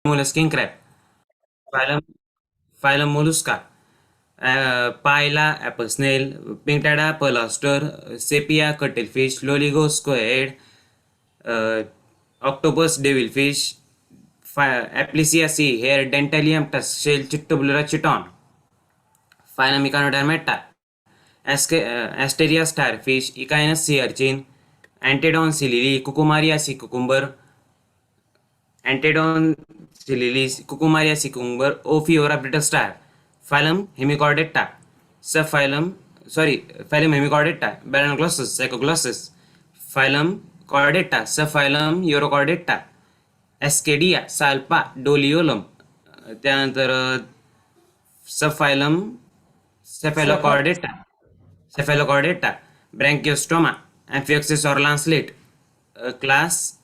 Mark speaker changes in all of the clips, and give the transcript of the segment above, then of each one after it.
Speaker 1: mollusking crab. Phylum Phylum Mollusca. Paella apple snail, Pinctada pearlster, Sepia cuttlefish, Loligo squid, uh, Octopus devilfish, Aplysia sea hare, Dentalium tuskshell, Chittobulera chiton, Phylum Echinodermata, Asteria starfish, Echinus sea urchin, Antedon silili, Cucumaria sea cucumber, Antedon silili, Cucumaria sea cucumber, Ophiora brittle star, Phylum Hemichordata, Subphylum, Phylum Hemichordata, Balanglossus, Psychoglossus, Phylum Chordata, Subphylum Urochordata, Escadia, Salpa, Doliolum, त्यानंतर सबफायलम
Speaker 2: safer
Speaker 1: Cephalochordata, Branchiostoma, Amphioxus or lancelet, class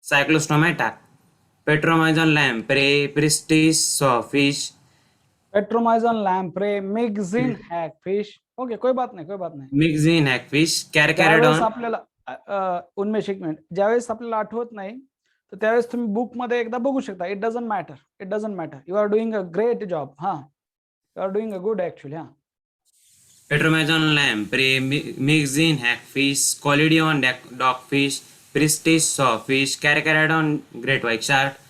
Speaker 1: Cyclostomata, Petromyzon lamprey, Pristis sawfish,
Speaker 2: Petromyzon lamprey Myxine hagfish. Okay, कोई बात नाही, कोई बात नाही.
Speaker 1: Mixin hagfish,
Speaker 2: ज्यावेळेस
Speaker 1: Caracaradon.
Speaker 2: आपल्याला उन्मेष, एक मिनिट, ज्यावेळेस आपल्याला आठवत नाही तर त्यावेळेस तुम्ही बुक मध्ये एकदा बघू शकता. It doesn't matter, it doesn't matter. You are doing a great job. हा, you are doing a good actually. हा,
Speaker 1: Petromyzon lamprey, Mixin hagfish, Colidion dogfish, Pristis sawfish, Caracaradon great white shark,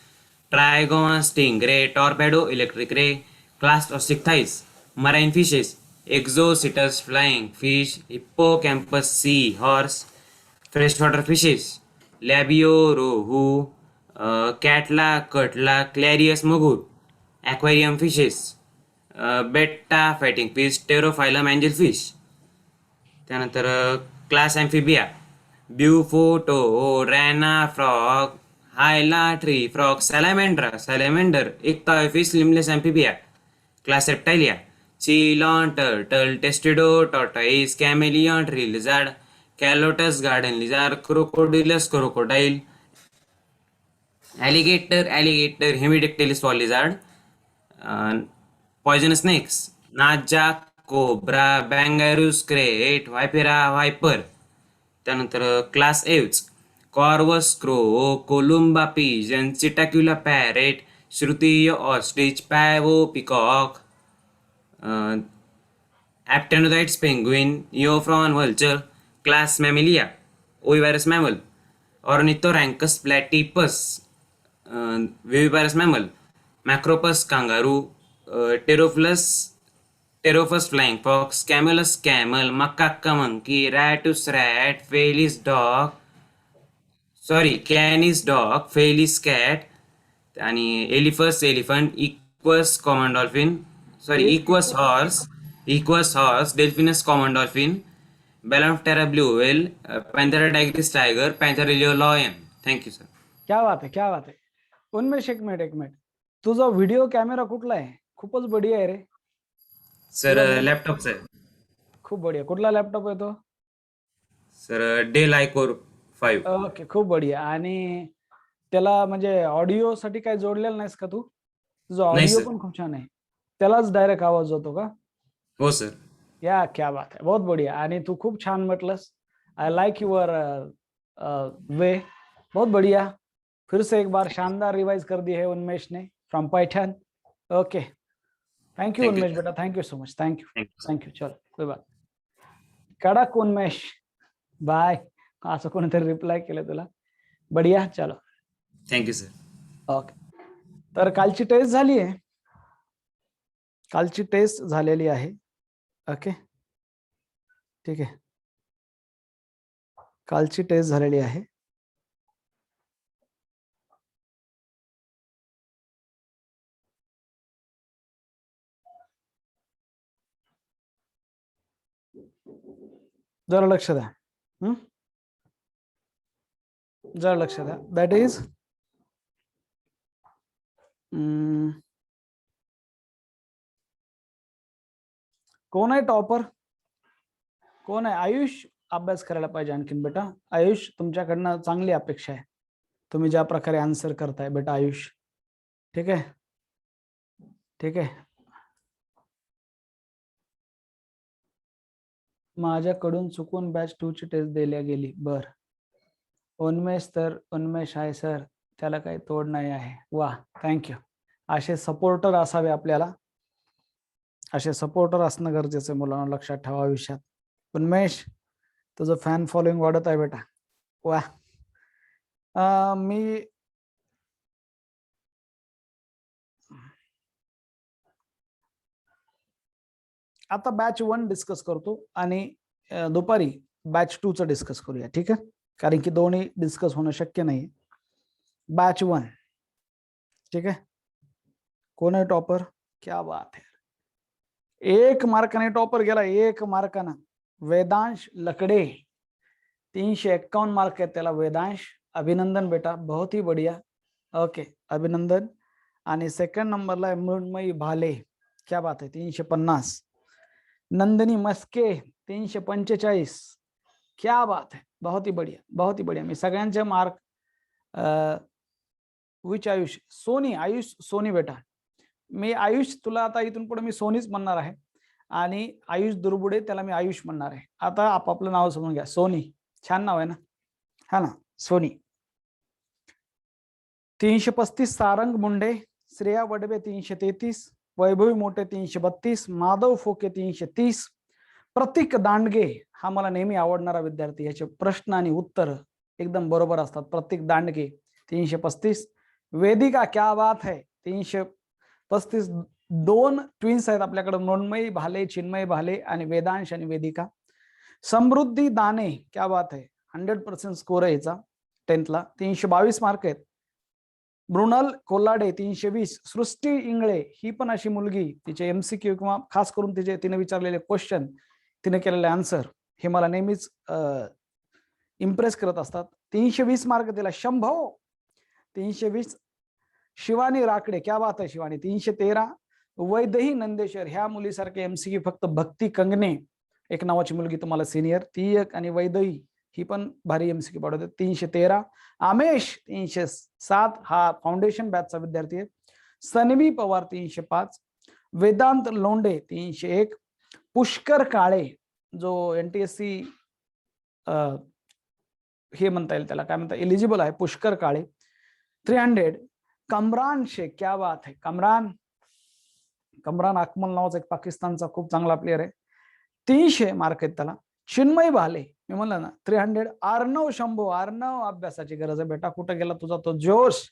Speaker 1: Trigona stingray, Torpedo electric ray, class Ostichthies, marine fishes, Exocetus flying fish, Hippocampus sea horse, freshwater fishes, Labio rohu, Catla cutla, Clarius mugur, aquarium fishes, betta fighting fish, Pterophyllum angelfish. त्यानंतर class amphibia, bufo toad, Rana frog, Hyla tree frog, salamander Ichthyophis limbless amphibia. Class reptilia, Chelone turtle, Testudo tortoise, chameleon tree lizard, Calotes garden lizard, Crocodylus crocodile, alligator Hemidactylus for lizard, poisonous snakes, Naja cobra, Bungarus krait, Vipera viper. त्यानंतर class aves, Corvus crow, Columba pigeon, Psittacula parrot, Struthio ostrich, Pavo peacock, Aptenodytes penguin, Neophron vulture. Class mammalia, oviparous mammal, Ornithorhynchus प्लॅटिपस, विव्हिपारस mammal, Macropus kangaroo, Pteropus Pteropus flying fox, Camelus camel, Macaca monkey, Rattus rat, Felis dog, Canis dog, Felis cat आणि elephant, Equus horse, Delphinus common dolphin, Balaenoptera blue whale, Panthera tigris tiger, Panthera leo lion. Thank you sir.
Speaker 2: क्या बात आहे, क्या बात आहे. उन्मेष, एक minute, एक minute. तुझा व्हिडिओ कॅमेरा कुठला आहे? खूपच बढिया आहे रे.
Speaker 1: सर लॅपटॉपचा आहे.
Speaker 2: खूप बढिया. कुठला लॅपटॉप आहे तो?
Speaker 1: Sir del आयकोर 5.
Speaker 2: ओके, खूप बढिया. आणि त्याला म्हणजे ऑडिओ साठी काय जोडलेलं नाहीस का तू? तुझा
Speaker 1: नाही
Speaker 2: ऑडिओ
Speaker 1: सर.
Speaker 2: पण खूप छान आहे. त्यालाच डायरेक्ट आवाज होतो का?
Speaker 1: हो सर.
Speaker 2: या, क्या बात है, बहुत बढ़िया. आणि तू खूप छान म्हटलंस. I like your way. बहुत बढ़िया. फिर से एक बार शानदार रिवाइज कर दी है उन्मेष ने from Paithan. Okay, thank you
Speaker 1: thank you
Speaker 2: Unmesh
Speaker 1: sir.
Speaker 2: बेटा, thank you so much. Thank you,
Speaker 1: thank you sir.
Speaker 2: Thank you. चलो, कोई बात. कडक उन्मेष, बाय. असं कोणीतरी रिप्लाय केलं तुला. बढिया, चलो.
Speaker 1: Thank you sir.
Speaker 2: ओके, तर कालची टेस्ट झाली आहे. कालची टेस्ट झालेली आहे. ओके, ठीक आहे. कालची टेस्ट झालेली आहे. जरा लक्ष द्या. जरा लक्ष द्या. दॅट इज कोण आहे टॉपर? कोण आहे? आयुष अभ्यास करायला पाहिजे आणखीन बेटा. आयुष, तुमच्याकडनं चांगली अपेक्षा आहे. तुम्ही ज्या प्रकारे आन्सर करताय बेटा आयुष. ठीक आहे, ठीक आहे. माझ्याकडून चुकून बॅच 2 ची टेस्ट दिल्या गेली. बर, उन्मेष तर उन्मेष आहे सर, त्याला काही तोड नाही आहे. वा, थँक्यू. असे सपोर्टर असावे आपल्याला, असे सपोर्टर असणं गरजेचं आहे मुलांना, लक्षात ठेवा आयुष्यात. उन्मेष, तुझं फॅन फॉलोइंग वाढत आहे बेटा. वा. मी आता बॅच 1 डिस्कस करतो आणि दुपारी बॅच 2 चं डिस्कस करूया, ठीक आहे? कारण की दोन्ही डिस्कस होणं शक्य नाही. बॅच 1, ठीक आहे? कोण आहे टॉपर? क्या बात है, 1 मार्काने टॉपर गेला, 1 मार्कानं. वेदांश लकडे, 351 मार्क आहेत त्याला. वेदांश, अभिनंदन बेटा, बहुत ही बढ़िया. ओके, अभिनंदन. आणि सेकंड नंबरला आहे मृण्मयी भाले, क्या बात है, 350. नंदिनी मस्के 345, क्या बात है, बहुत ही बढ़िया, बहुत ही बढ़िया. मी सगळ्यांचे मार्क विच आयुष, सोनी, आयुष सोनी बेटा. मी आयुष, तुला आता इथून पुढे मी सोनीच म्हणणार आहे, आणि आयुष दुर्बुडे त्याला मी आयुष म्हणणार आहे. आता आपापलं नाव समजून घ्या. सोनी, छान नाव आहे ना, हा ना, सोनी. 335 सारंग मुंडे, श्रेया वडवे 333, वैभवी मोठे 332, माधव फोके 330, प्रतीक दांडगे, हा मला नेहमी आवडणारा विद्यार्थी, याचे प्रश्न आणि उत्तर एकदम बरोबर असतात. प्रतीक दांडगे 335. वेदिका, क्या बात है, 335. 2 ट्विन्स आहेत आपल्याकडे, मृण्मयी भाले, चिन्मय भाले, आणि वेदांश आणि वेदिका. समृद्धी दाने, क्या बात है, 100% स्कोर आहे याचा 10th ला. 322 मार्क आहेत. मृणाल कोल्हाडे 320. सृष्टी इंगळे, ही पण अशी मुलगी, तिचे MCQ किंवा खास करून तिने विचारलेले क्वेश्चन, तिने केलेले आन्सर हे मला नेहमीच इम्प्रेस करत असतात. 320 मार्क तिला. 100, 320. शिवानी राकडे, क्या बात आहे शिवानी, 313. वैदेही नंदेश्वर, ह्या मुलीसारखे MCQ फक्त भक्ती कंगणे, एक नावाची मुलगी तुम्हाला सिनियर, ती एक, आणि वैदेही ही पण भारी MCQ पाठवते. 313. आमेश 307, हा फाउंडेशन बॅचचा विद्यार्थी आहे. सनवी पवार 305. वेदांत लोंढे 301. पुष्कर काळे, जो NTSC हे म्हणता येईल त्याला, काय म्हणता, एलिजिबल आहे, पुष्कर काळे 300. कमरान शेख, क्या बात है, कमरान अकमल नावाचा एक पाकिस्तानचा खूप चांगला प्लेअर आहे, 300 मार्क आहेत त्याला. चिन्मय भाले, मी म्हणलं ना, 300. अर्णव शंभू, अर्णव अभ्यासाची गरज आहे बेटा, कुठं गेला तुझा तो जोश,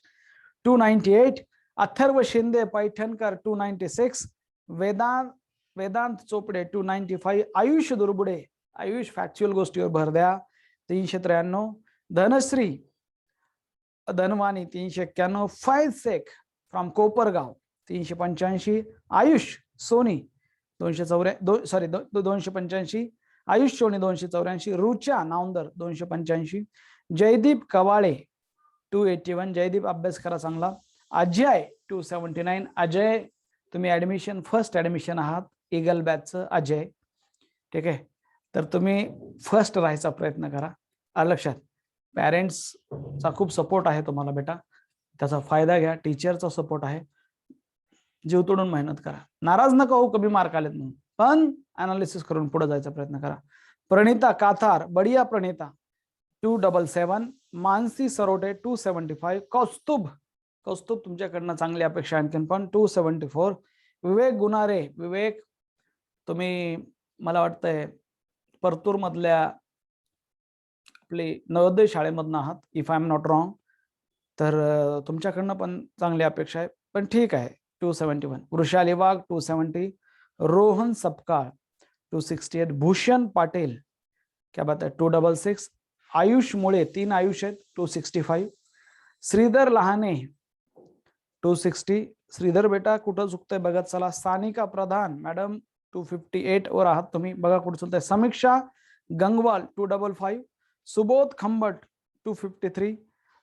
Speaker 2: 298. अथर्व शिंदे पैठणकर 296. वेदांत चोपडे 295. आयुष दुर्बुडे, आयुष फॅक्च्युअल गोष्टीवर भर द्या, 393. धनश्री धनवानी 391. फैज शेख फ्रॉम कोपरगाव 385. आयुष सोनी 285. आयुष सोनी 284. रुचा नावंदर 285. जयदीप कवाळे 281. जयदीप अभ्यास करा चांगला. अजय 279. अजय, तुम्ही फर्स्ट ऍडमिशन आहात ईगल बॅचचं, अजय, ठीक आहे? तर तुम्ही फर्स्ट राहायचा प्रयत्न करा. लक्षात, पॅरेंट्सचा खूप सपोर्ट आहे तुम्हाला बेटा, त्याचा फायदा घ्या. टीचरचा सपोर्ट आहे, जीव तोडून मेहनत करा. नाराज नका होऊ कमी मार्क आलेत म्हणून, पण अनालिसिस करून पुढे जायचा प्रयत्न करा. प्रणिता काथार, बढिया प्रणिता 277. मानसी सरोटे 275. कौस्तुभ तुमच्याकडनं चांगली अपेक्षा आणखीन पण 274. विवेक गुणारे, विवेक तुम्ही मला वाटतंय परतूर मधल्या आपली नवोदय शाळेमधनं आहात, if I am not wrong, तर तुमच्याकडनं पण चांगली अपेक्षा आहे, पण ठीक आहे. 271. वृषाली वाघ 270. रोहन सपकाळ 268. भूषण पाटील, क्या बात आहे, 266. आयुष मुळे, 3 आयुष आहेत, 265. श्रीधर लहाने 260. श्रीधर बेटा कुठं चुकतंय बघत चला. सानिका प्रधान मॅडम 258 वर आहात तुम्ही, बघा कुठं चुकतंय. समीक्षा गंगवाल 255. सुबोध खंबट 253.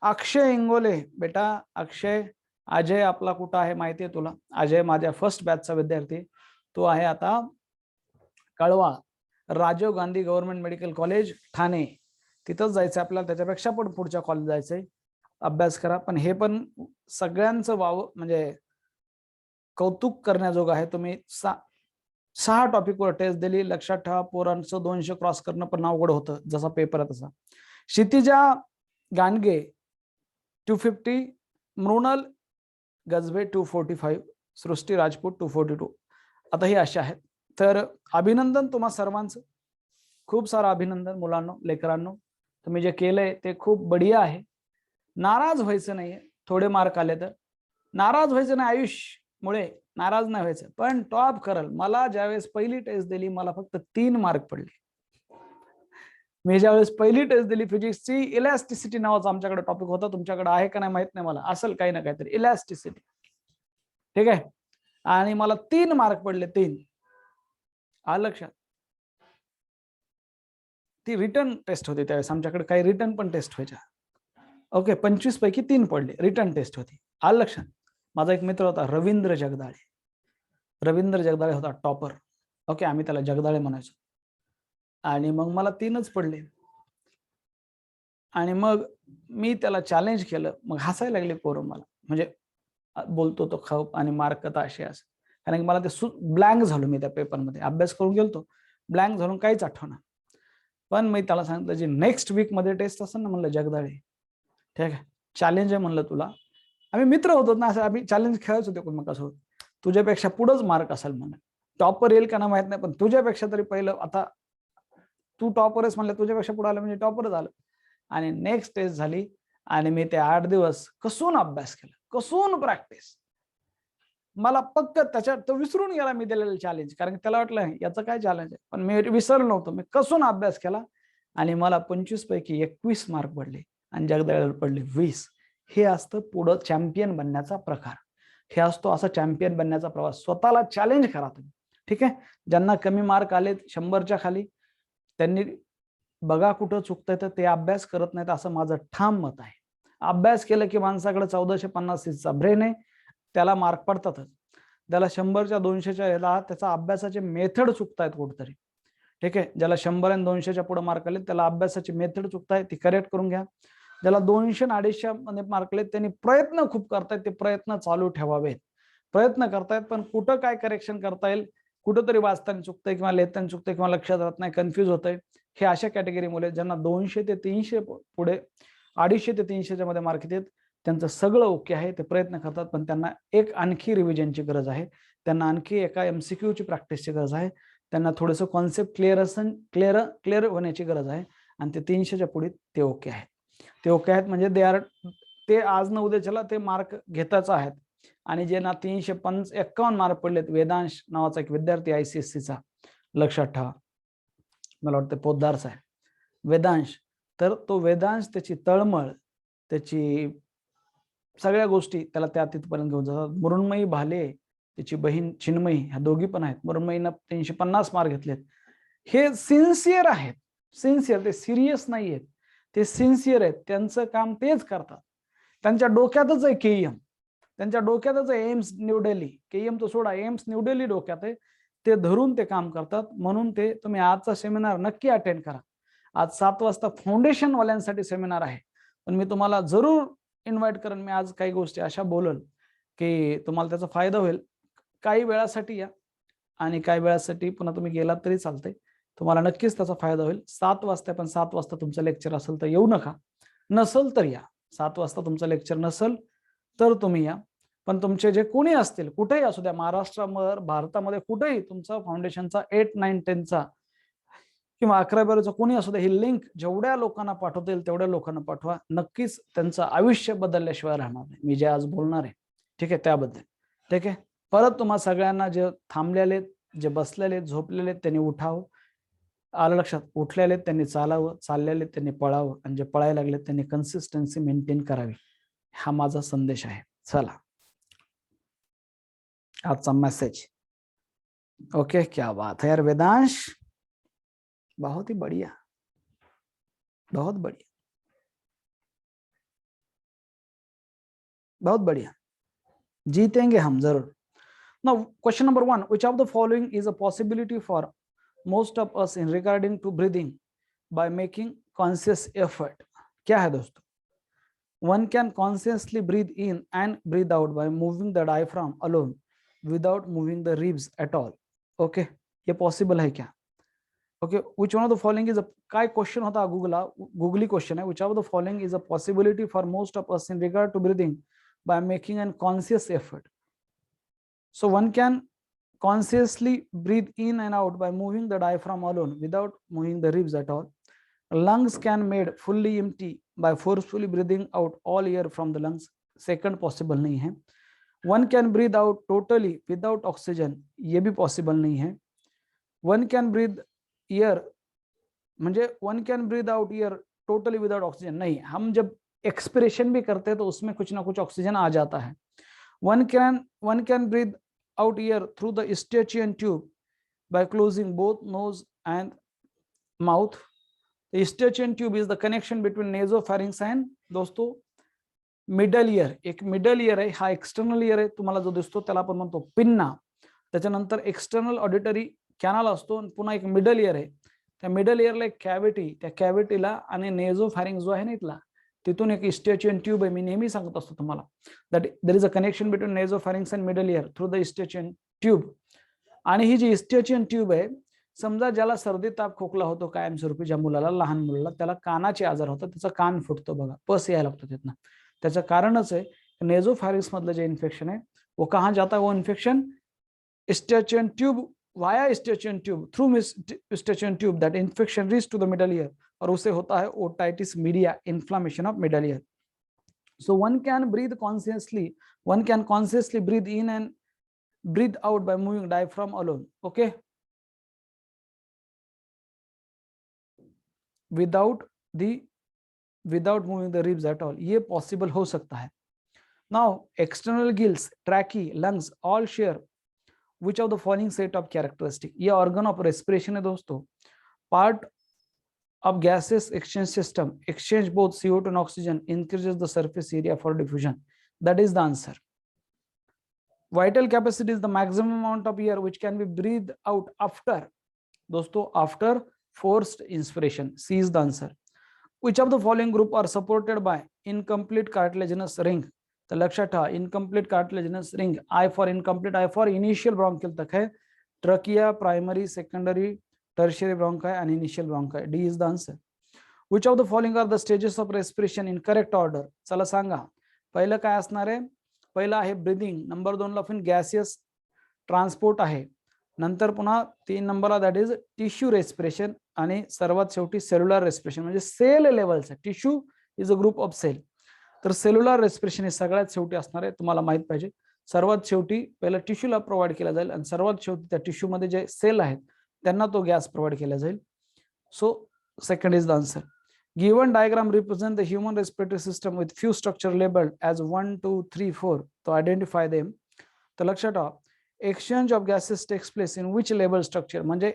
Speaker 2: अक्षय इंगोले, बेटा अक्षय, अजय आपला कुठं आहे माहिती आहे तुला? अजय माझ्या फर्स्ट बॅचचा विद्यार्थी, तो आहे आता Kalwa, Rajiv Gandhi government medical college Thane, तिथंच जायचं आपल्याला, त्याच्यापेक्षा पण पुढच्या कॉलेज जायचंय. अभ्यास करा. पण हे पण सगळ्यांचं म्हणजे कौतुक करण्याजोग आहे. तुम्ही 6 टॉपिकवर टेस्ट दिली. लक्षात ठेवा, पोरांचं 200 क्रॉस करणं पण अवघड होतं, जसा पेपर आहे तसा. क्षितिजा गांडगे 250. मृणाल गजबे 245, सृष्टी राजपूत 242. आता ही अशा आहेत. तर अभिनंदन तुम्हा सर्वांचं, खूप सारं अभिनंदन मुलांनो, लेकरांनो. तुम्ही जे केलंय ते खूप बढिया आहे. नाराज व्हायचं नाहीये. थोडे मार्क आले तर नाराज व्हायचं नाही, आयुष्यमुळे नाराज नाही व्हायचं, पण टॉप करल. मला ज्यावेळेस पहिली टेस्ट दिली मला फक्त 3 मार्क पडले. मी ज्यावेळेस पहिली टेस्ट दिली फिजिक्सची, इलॅस्टिसिटी नावाचा आमच्याकडे टॉपिक होता, तुमच्याकडे आहे का नाही माहित नाही मला, असेल काही ना काहीतरी, इलॅस्टिसिटी. ठीक आहे, आणि मला 3 मार्क पडले, 3. आलं लक्षात? ती रिटर्न टेस्ट होती त्यावेळेस, आमच्याकडे काही रिटर्न पण टेस्ट व्हायच्या. ओके, 25 पैकी 3 पडले, रिटर्न टेस्ट होती. आलं लक्षात? माझा एक मित्र होता रवींद्र जगदाळे. रवींद्र जगदाळे होता टॉपर. ओके, आम्ही त्याला जगदाळे म्हणायचो. आणि मग मला 3च पडले. आणि मग मी त्याला चॅलेंज केलं. मग हसायला लागले पोरं मला, म्हणजे बोलतो तो खप आणि मार्क तर असे असं. कारण मला ते ब्लँक झालो मी त्या पेपरमध्ये. अभ्यास करून गेलतो, ब्लँक झालो, काहीच आठवणार. पण मी त्याला सांगितलं जे नेक्स्ट वीक मध्ये टेस्ट असेल ना, म्हणलं जगदाळे ठीक आहे, चॅलेंज आहे म्हणलं तुला. आम्ही मित्र होतो ना, असं आम्ही चॅलेंज खेळायच होते कोणमकासोबत. तुझ्यापेक्षा पुढंच मार्क असेल म्हणून, टॉपर येईल का ना माहित नाही, पण तुझ्यापेक्षा तरी पहिलं, आता तू टॉपरच म्हणलं, तुझ्यापेक्षा पुढे आलं म्हणजे टॉपरच आलं. आणि नेक्स्ट टेस्ट झाली आणि मी ते 8 दिवस कसून अभ्यास केला, कसून प्रॅक्टिस. मला पक्क त्याच्यात तो विसरून गेला मी दिलेलं चॅलेंज, कारण त्याला वाटलं याचं काय चॅलेंज आहे, पण मी विसरलो नव्हतो. मी कसून अभ्यास केला आणि मला 25 पैकी 21 मार्क पडले आणि जगदाळेला पडले 20. हे असतं पुढं चॅम्पियन बनण्याचा प्रकार. हे असतो असा चॅम्पियन बनण्याचा प्रवास. स्वतःला चॅलेंज करा तुम्ही. ठीक आहे, ज्यांना कमी मार्क आलेत 100च्या खाली, त्यांनी बघा कुठं चुकतंय तर ते अभ्यास करत नाहीत, असं माझं ठाम मत आहे. अभ्यास केलं की माणसाकडे 1450 ब्रेन आहे, त्याला मार्क पडतातच. ज्याला 100च्या 200च्या याला त्याचा अभ्यासाचे मेथड चुकतायत कुठतरी. ठीक आहे, ज्याला 100 आणि 200च्या पुढे मार्क आले त्याला अभ्यासाची मेथड चुकतायत, ती करेक्ट करून घ्या. ज्याला 200 आणि 250 मध्ये मार्क आले त्यांनी प्रयत्न खूप करतायत, ते प्रयत्न चालू ठेवावेत. प्रयत्न करतायत, पण कुठं काय करेक्शन करता येईल, कुठंतरी वाचताना चुकतंय किंवा लिहिताना चुकतंय किंवा लक्षात राहत नाही, कन्फ्युज होतंय. हे अशा कॅटेगरी मुले ज्यांना 200 ते 300 पुढे, 250 ते 300च्या मध्ये मार्क येतात, त्यांचं सगळं ओके आहे, ते प्रयत्न करतात, पण त्यांना एक आणखी रिव्हिजनची गरज आहे, त्यांना आणखी एका MCQची प्रॅक्टिसची गरज आहे, त्यांना थोडंसं कॉन्सेप्ट क्लिअर होण्याची गरज आहे. आणि ते 300च्या पुढे ते ओके आहेत. ते ओके आहेत म्हणजे ते आज न उद्याच्याला ते मार्क घेताच आहेत. आणि जे ना 351 मार्क पडलेत, वेदांश नावाचा एक विद्यार्थी ICSCचा, लक्षात ठेवा, मला वाटतं पोद्दारचा आहे वेदांश. तर तो वेदांश, त्याची तळमळ, त्याची सगळ्या गोष्टी त्याला त्या तिथपर्यंत घेऊन जातात. मृण्मयी भाले, त्याची बहीण चिन्मयी, ह्या दोघी पण आहेत. मृण्मयीनं 350 मार्क घेतलेत. हे सिन्सिअर आहेत, सिन्सिअर, ते सिरियस नाही आहेत, ते सिन्सिअर आहेत, त्यांचं काम तेच करतात. त्यांच्या डोक्यातच आहे KEM, त्यांच्या डोक्यातच आहे एम्स न्यू दिल्ली. KEM तो सोडा, एम्स न्यू दिल्ली डोक्यात आहे, ते धरून ते काम करतात. म्हणून ते तुम्ही आजचा सेमिनार नक्की अटेंड करा. आज 7 वाजता फाउंडेशन वाल्यांसाठी सेमिनार आहे, पण मी तुम्हाला जरूर इन्व्हाइट करेन. मी आज काही गोष्टी अशा बोलल की तुम्हाला त्याचा फायदा होईल. काही वेळासाठी या आणि काही वेळासाठी पुन्हा तुम्ही गेलात तरी चालतंय, तुम्हाला नक्कीच त्याचा फायदा होईल. 7 वाजता, पण 7 वाजता तुमचं लेक्चर असेल तर येऊ नका, नसेल तर या. 7 वाजता तुमचं लेक्चर नसेल तर तुम्ही या, पण तुमचे जे कोणी असतील, कुठेही असू द्या, महाराष्ट्रामध्ये, भारतामध्ये कुठेही, तुमचा फाउंडेशनचा 8, 9, 10चा किंवा 11-12चा कोणी असू द्या, ही लिंक जेवढ्या लोकांना पाठवता येईल तेवढ्या लोकांना पाठवा. नक्कीच त्यांचं आयुष्य बदलल्याशिवाय राहणार नाही, मी जे आज बोलणार आहे. ठीक आहे, त्याबद्दल. ठीक आहे, परत तुम्हा सगळ्यांना, जे थांबलेले, जे बसलेले, झोपलेले, त्यांनी उठावं. आलं लक्षात? उठलेले त्यांनी चालावं, चाललेले त्यांनी पळावं, आणि जे पळायला लागले त्यांनी कन्सिस्टन्सी मेंटेन करावी. हा माझा संदेश आहे. चला, आजचा मेसेज. ओके, क्या बात है यार वेदांश, बहुत ही बढ़िया, बहुत बढ़िया, बहुत बढ़िया, जीतेंगे हम जरूर. Now, question number 1, which of the following is a possibility for most of us in regarding to breathing by making conscious effort? क्या है दोस्तों? One can consciously breathe in and breathe out by moving the diaphragm alone without moving the ribs at all. Okay, ये possible है क्या? Okay, which one of the following is a, काय question होता googly question है, which of the following is a possibility for most of us in regard to breathing by making an conscious effort. So one can consciously breathe in and out by moving the diaphragm alone without moving the ribs at all. Lungs can made fully empty by forcefully breathing out all air from the lungs. Second possible नहीं है. One can breathe out totally without oxygen. ये भी possible नहीं है. One can breathe air म्हणजे one can breathe out air totally without oxygen. नहीं, हम जब एक्सपिरेशन भी करते हैं तो उसमें कुछ ना कुछ ऑक्सीजन आ जाता है. One can breathe out air through the eustachian tube by closing both nose and mouth. The eustachian tube is the connection between nasopharynx and दोस्तों मिडल इयर. एक मिडल इयर आहे, हा एक्सटर्नल इयर आहे तुम्हाला जो दिसतो त्याला आपण म्हणतो पिन्ना. त्याच्यानंतर एक्सटर्नल ऑडिटरी कॅनल असतो, पुन्हा एक मिडल इयर आहे. त्या मिडल इयरला एक कॅव्हिटी, त्या कॅव्हिटीला आणि नेझोफॅरिंक्स जो आहे ना इथला, तिथून एक eustachian ट्यूब आहे. मी नेहमी सांगत असतो तुम्हाला that there is a connection between nasopharynx and middle ear through the eustachian tube. आणि ही जी eustachian ट्यूब आहे, समजा ज्याला सर्दी ताप खोकला होतो कायमस्वरूपी, ज्या मुलाला, लहान मुलाला, त्याला कानाचे आजार होतात, त्याचा कान फुटतो बघा, पस यायला लागतो तिथनं. त्याचं कारणच आहे नेझोफॅरिंक्स मधलं जे इन्फेक्शन आहे वो कहाँ जाता है, वो infection eustachian tube via eustachian tube through eustachian tube that infection reach to the middle ear, और उसे होता है otitis media, inflammation of middle ear. So one can consciously breathe in and breathe out by moving diaphragm alone. Okay, without moving the ribs at all. ये possible हो सकता है. Now external gills, trachea, lungs all share which of the following set of characteristic. ये organ of respiration है दोस्तों. Part of gaseous exchange system, exchange both CO2 and oxygen, increases the surface area for diffusion. That is the answer. Vital capacity is the maximum amount of air which can be breathed out after, दोस्तों, after forced inspiration. C is the answer. Which of the following group are supported by incomplete cartilaginous ring? तो लक्षात ठेवा, incomplete cartilaginous ring, I for incomplete, I for initial bronchial तक है, trachea, primary, secondary, tertiary bronchi and initial bronchi. D is the answer. Which of the following are the stages of respiration in correct order? चला सांगा. पहिलं काय असणार आहे? पहिला आहे breathing, number 2 ला फिर गॅसियस ट्रान्सपोर्ट आहे, नंतर पुन्हा 3 नंबरला दॅट इज टिश्यू रेस्पिरेशन, आणि सर्वात शेवटी सेल्युलर रेस्पिरेशन. म्हणजे सेल लेवलचा tissue is a group of cell. तर सेल्युलर रेस्पिरेशन हे सगळ्यात शेवटी असणार आहे, तुम्हाला माहित पाहिजे. सर्वात शेवटी पहिला टिश्यूला प्रोव्हाइड केला जाईल आणि सर्वात शेवटी त्या टिश्यू मध्ये जे सेल आहेत त्यांना तो गॅस प्रोव्हाइड केला जाईल. So second is the answer. Given diagram represent the human respiratory system with few structure labeled as 1, 2, 3, 4. तो identify them. तर लक्षात ठेवा, exchange of gases takes place in which label structure. म्हणजे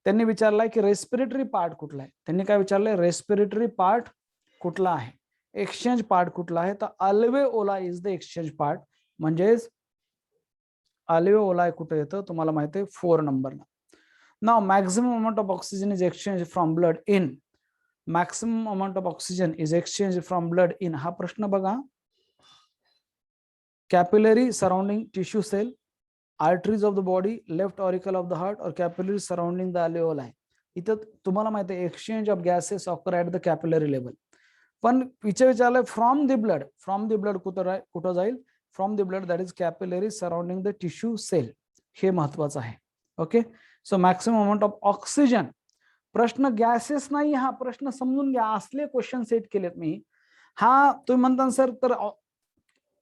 Speaker 2: त्यांनी विचारलाय की रेस्पिरेटरी पार्ट कुठला आहे. त्यांनी काय विचारलंय, रेस्पिरेटरी पार्ट कुठला आहे, एक्सचेंज पार्ट कुठला आहे. तर alveola is the exchange part. म्हणजेच अल्वेओला कुठे येतं तुम्हाला माहिती आहे, 4 नंबरला. Now maximum amount of oxygen is exchange from blood in. Maximum amount of oxygen is exchange from blood in. हा प्रश्न बघा, capillary surrounding tissue cell, arteries of the body, left auricle of the heart और capillary surrounding the alveoli. इथं तुम्हाला माहिती आहे exchange of gases occur at the capillary level. पण विचारलंय from the blood. From the blood कुठं जाईल, from the blood that is capillary surrounding the tissue cell. हे महत्वाचं आहे. Okay, so maximum amount of oxygen. प्रश्न गॅसेस नाही, हा प्रश्न समजून घ्या, असले क्वेश्चन सेट केलेत मी. हा तुम्ही म्हणता सर तर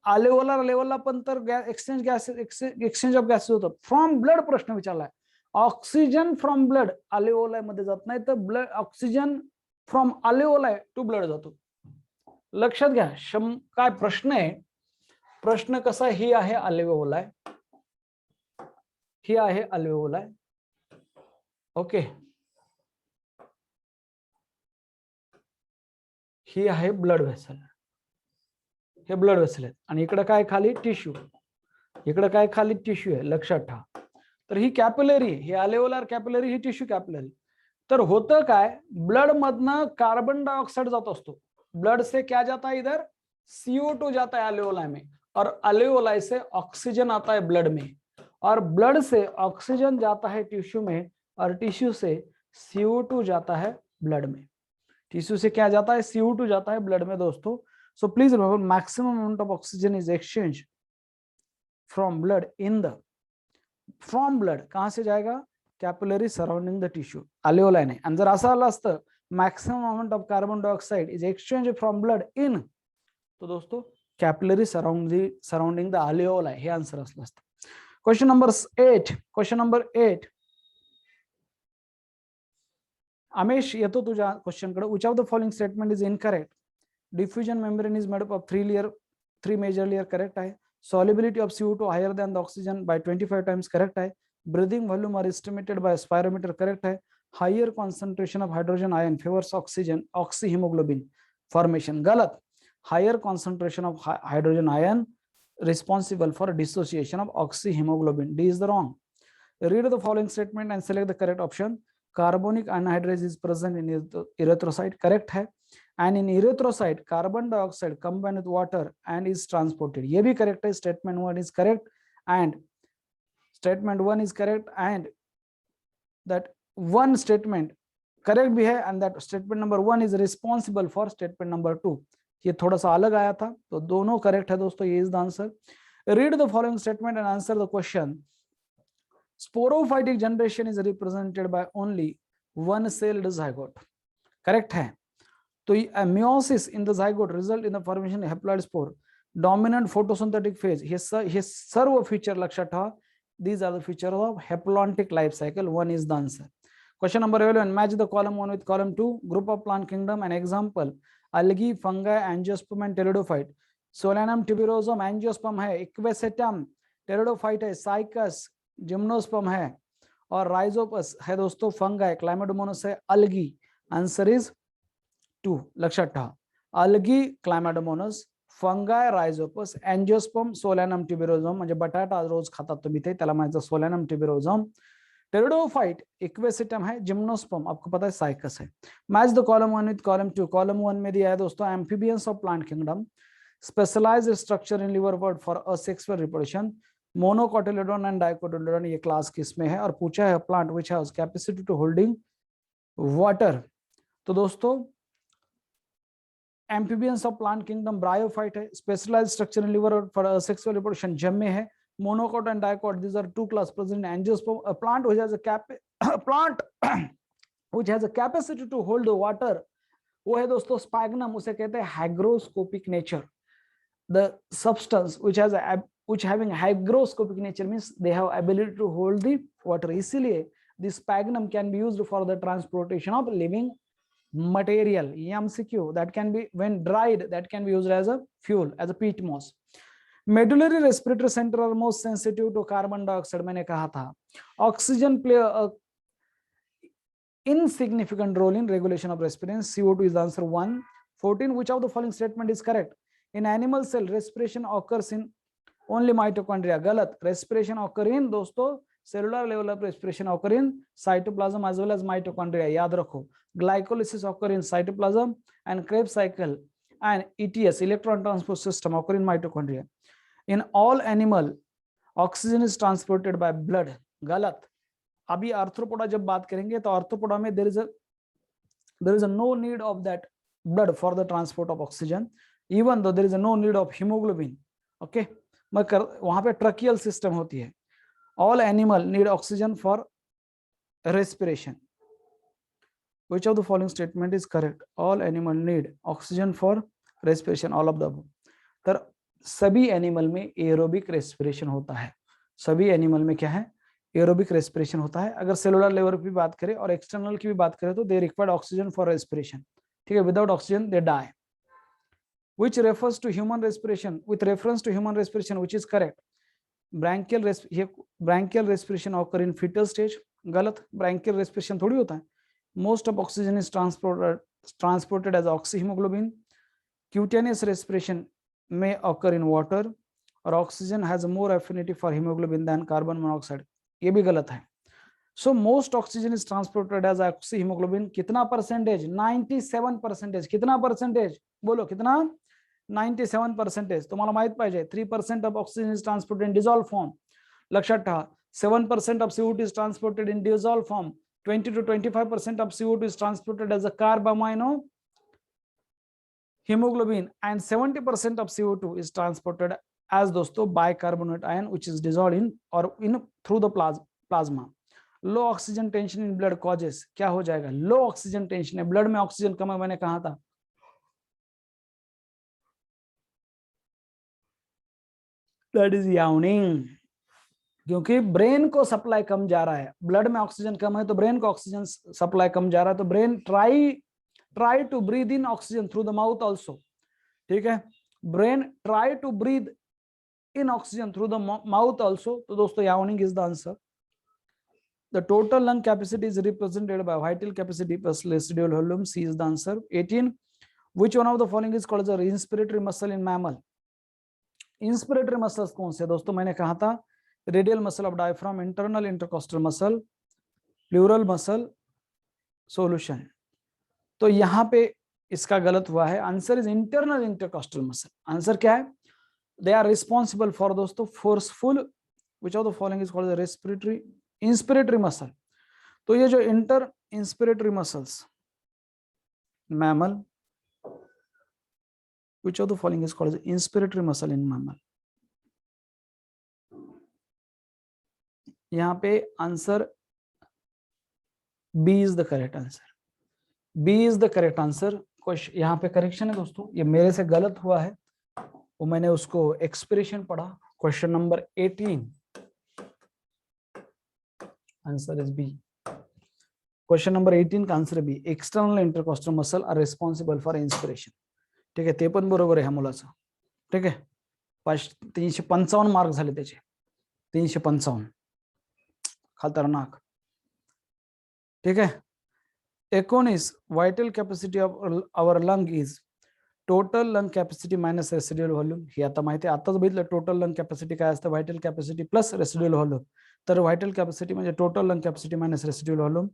Speaker 2: अल्वेओलर लेवलला पण तर एक्सचेंज ऑफ गॅसेस होतं. फ्रॉम ब्लड प्रश्न विचारलाय, ऑक्सिजन फ्रॉम ब्लड अल्वेओलाई मध्ये जात नाही, तर blood oxygen from alveoli to blood जातो. लक्षात घ्या, काय प्रश्न आहे, प्रश्न कसा, ही आहे अल्वेओलाई, ही आहे अल्वेओलाई. ओके, ही आहे ब्लड व्हेसल, हे ब्लड व्हेसल आहेत, आणि इकडे काय खाली टिश्यू, इकडे काय खाली टिश्यू आहे. लक्षात ठेवा. तर ही कॅपिलरी, ही अल्वेओलर कॅपिलरी, ही टिश्यू कॅपिलरी. तर होतं काय, ब्लड मधनं कार्बन डायऑक्साइड जात असतो. ब्लड से क्या जाता है, इधर CO2 जाता है अल्वेओलाई में, और अल्वेओलाई से ऑक्सीजन आता है ब्लड में, और ब्लड से ऑक्सीजन जाता है टिश्यू में, और टिश्यू से CO2 जाता है ब्लड में. टिश्यू से क्या जाता है, CO2 जाता है ब्लड में दोस्तों. So please remember, maximum amount of oxygen is exchanged from blood in the, from blood कहां से जाएगा, capillary surrounding the tissue, alveoli नाही. आणि जर असं आलं असतं maximum amount of carbon dioxide is exchanged from blood in, तो दोस्तों capillary surrounding the alveoli हे आन्सर असलं असतं. Question number 8. Question number 8. Amesh, येतो तुझ्या क्वेश्चन कडे. Which of the following statement is incorrect? Diffusion membrane is made up of three major layer, correct आहे. Solubility of CO2 higher than the oxygen by 25 times, correct आहे. Breathing volume are estimated by spirometer, correct आहे. Higher concentration of hydrogen ion favors oxyhemoglobin formation, गलत. Higher concentration of hydrogen ion responsible for dissociation of oxyhemoglobin. D is the wrong. Read the following statement and select the correct option. Carbonic anhydrase is present in erythrocyte, correct है. And in erythrocyte, carbon dioxide combined with water and is transported. ये भी correct है. Statement 1 is correct, and statement 1 is correct, and that one statement correct भी है, and that statement number 1 is responsible for statement number 2. ये थोड़ा सा अलग आया था, तो दोनों correct है दोस्तों. ये is the answer. Read the following statement and answer the question. Sporophytic generation is represented by only one celled zygote, correct है. तो meiosis in the zygote result in the formation of haploid spore. Dominant photosynthetic phase, hey serve feature लक्षात ठेवा. These are the features of haplontic life cycle. 1 is the answer. Question number 11. Match the column 1 with column 2. Group of plant kingdom. An example: algae, fungi, angiosperm and pteridophyte. Solanum tuberosum angiosperm है. Equisetum pteridophyte है. Cycas gymnosperm है. और Rhizopus है दोस्तों fungi. Chlamydomonas है. Algae. Answer is 2. लक्षात ठेवा. अलगी, क्लाइमेडोमोनास, फंगाय, Rhizopus, angiosperm, सोलॅनम ट्युबेरोझम, म्हणजे बटाटा रोज खातात तुम्ही ते, त्याला म्हणायचं सोलॅनम ट्युबेरोझम. टेरिडोफाइट इक्वेसिटम है. जिम्नोस्पर्म आपको पता है साइकस है. Match the column 1 with column 2. Column 1 में दिया है दोस्तों amphibians of plant kingdom, specialised structure in liverwort for asexual reproduction, monocotyledon and dicotyledon. ये क्लास किसमें है, और पूछा है plant which has capacity to holding water. तो दोस्तों amphibians of plant kingdom bryophyte है. Specialised structure in liverwort for asexual reproduction gemma में है. Monocot and dicot, these are two class present in angiosperm. A plant which has a plant which has a capacity to hold the water, वो है दोस्तों sphagnum. उसे कहते हैं hygroscopic nature. The substance which having hygroscopic nature means they have ability to hold the water. इसीलिए this sphagnum can be used for the transportation of living material. MCQ, that can be, when dried, that can be used as a fuel, as a peat moss. Medullary respiratory center are most sensitive to carbon dioxide. मैंने कहा था. Oxygen play a insignificant role in regulation of respiration. CO2 is the answer 1. 14. Which of the following statement is correct? In animal cell, respiration occurs in only mitochondria. गलत. Respiration occur in दोस्तों cellular level of respiration occur in cytoplasm as well as mitochondria. याद रखो. Glycolysis occur in cytoplasm, and Krebs cycle and ETS, electron transport system, occur in mitochondria. In all animal, oxygen is transported by blood. गलत. अभी arthropoda जब बात करेंगे तो arthropoda में there is a no need of that blood for the transport of oxygen, even though there is a no need of hemoglobin. Okay, वहां पे tracheal system होती है. All animal need oxygen for respiration. Which of the following statement is correct? All animal need oxygen for respiration. All of the above. तर सभी animal में aerobic respiration होता है. सभी एनिमल में क्या है, एरोबिक रेस्पिरेशन होता है. अगर सेलुलर लेवल की बात करें और एक्सटर्नल की भी बात करें तो they required oxygen for respiration. ठीक है, without oxygen they die. Which refers to human respiration, with reference to human respiration, which is correct? Branchial respiration occur in fetal stage. गलत. branchial respiration थोड़ी होता है. Most of oxygen is transported as oxyhemoglobin. Cutaneous respiration may occur in water, or oxygen has a more affinity for hemoglobin than carbon monoxide. ये भी गलत है. So most oxygen is transported as oxyhemoglobin. कितना percentage? 97%. कितना percentage बोलो, कितना? 97%. तुम्हाला माहित पाहिजे 3% of oxygen is transported in dissolved form. लक्षात ठेवा. 7% of CO2 is transported in dissolved form. 20 to 25% of CO2 is transported as a carbamino hemoglobin, and 70% of CO2 is transported as दोस्तों bicarbonate ion which is dissolved in or in through the plasma. Low oxygen tension in blood causes, क्या हो जाएगा? लो oxygen tension है, blood में oxygen कम है, मैंने कहा था दैट इज याउनिंग, क्योंकि ब्रेन को सप्लाई कम जा रहा है, ब्लड में ऑक्सीजन कम है तो ब्रेन को ऑक्सीजन सप्लाई कम जा रहा है, तो brain try to breathe in oxygen through the mouth also, ठीक है, brain try to breathe in oxygen through the mouth also, तो दोस्तों yawning is the answer. The total lung capacity is represented by vital capacity plus residual volume. C is the answer. 18. Which one of the following is called as a inspiratory muscle in mammal? Inspiratory muscles कौन से दोस्तों? मैंने कहा था radial muscle of diaphragm, internal intercostal muscle, pleural muscle, solution. तो यहाँ पे इसका गलत हुआ है. Answer is internal intercostal muscle. Answer क्या है? दे आर रिस्पॉन्सिबल फॉर दोस्तों forceful, which of the following is called respiratory inspiratory muscle. तो ये जो inter inspiratory muscles mammal, which of the following is called as inspiratory muscle in mammal? यहाँ पे answer B is the correct answer. B is the correct answer. Question यहाँ पे correction है दोस्तों, ये मेरे से गलत हुआ है, वो मैंने उसको एक्सप्रेशन पढ़ा. Question number 18, answer is B. Question number 18 का answer B. External intercostal muscle are responsible for inspiration. ठीक आहे, ते पण बरोबर आहे ह्या मुलाचं. ठीक आहे, 355 मार्क झाले त्याचे. 355 खतरनाक. ठीक आहे. 19 vital capacity of our lung is total lung capacity minus residual volume. हे आता माहिती आहे, आताच बघितलं टोटल लंग कॅपॅसिटी काय असतं, vital capacity plus residual volume. तर व्हायटल कॅपॅसिटी म्हणजे total lung capacity minus residual volume.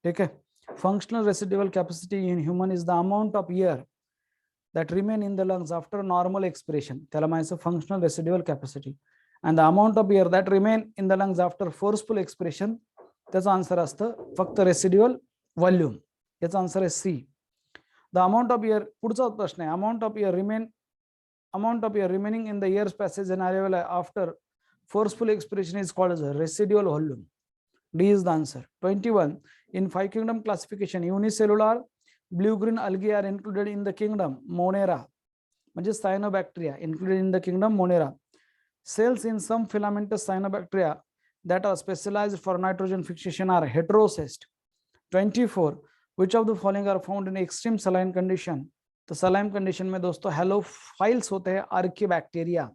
Speaker 2: ठीक आहे. Functional residual capacity in human is the amount of air that remain in the lungs after normal expiration. त्याला म्हणायचं functional residual capacity. and the amount of air that remain in the lungs after forceful expiration, त्याचं answer असतं फक्त residual volume. याचा answer आहे सी. The amount of air, पुढचा प्रश्न आहे, amount of air remaining in the air passage and arrival after forceful expiration is called as a residual volume. D is the answer. 21 in 5 kingdom classification, unicellular blue green algae are included in the kingdom Monera, म्हणजे cyanobacteria included in the kingdom Monera. Cells in some filamentous cyanobacteria that are specialized for nitrogen fixation are heterocyst. 24 which of the following are found in extreme saline condition? तो saline condition में दोस्तों halophiles होते हैं, archaebacteria.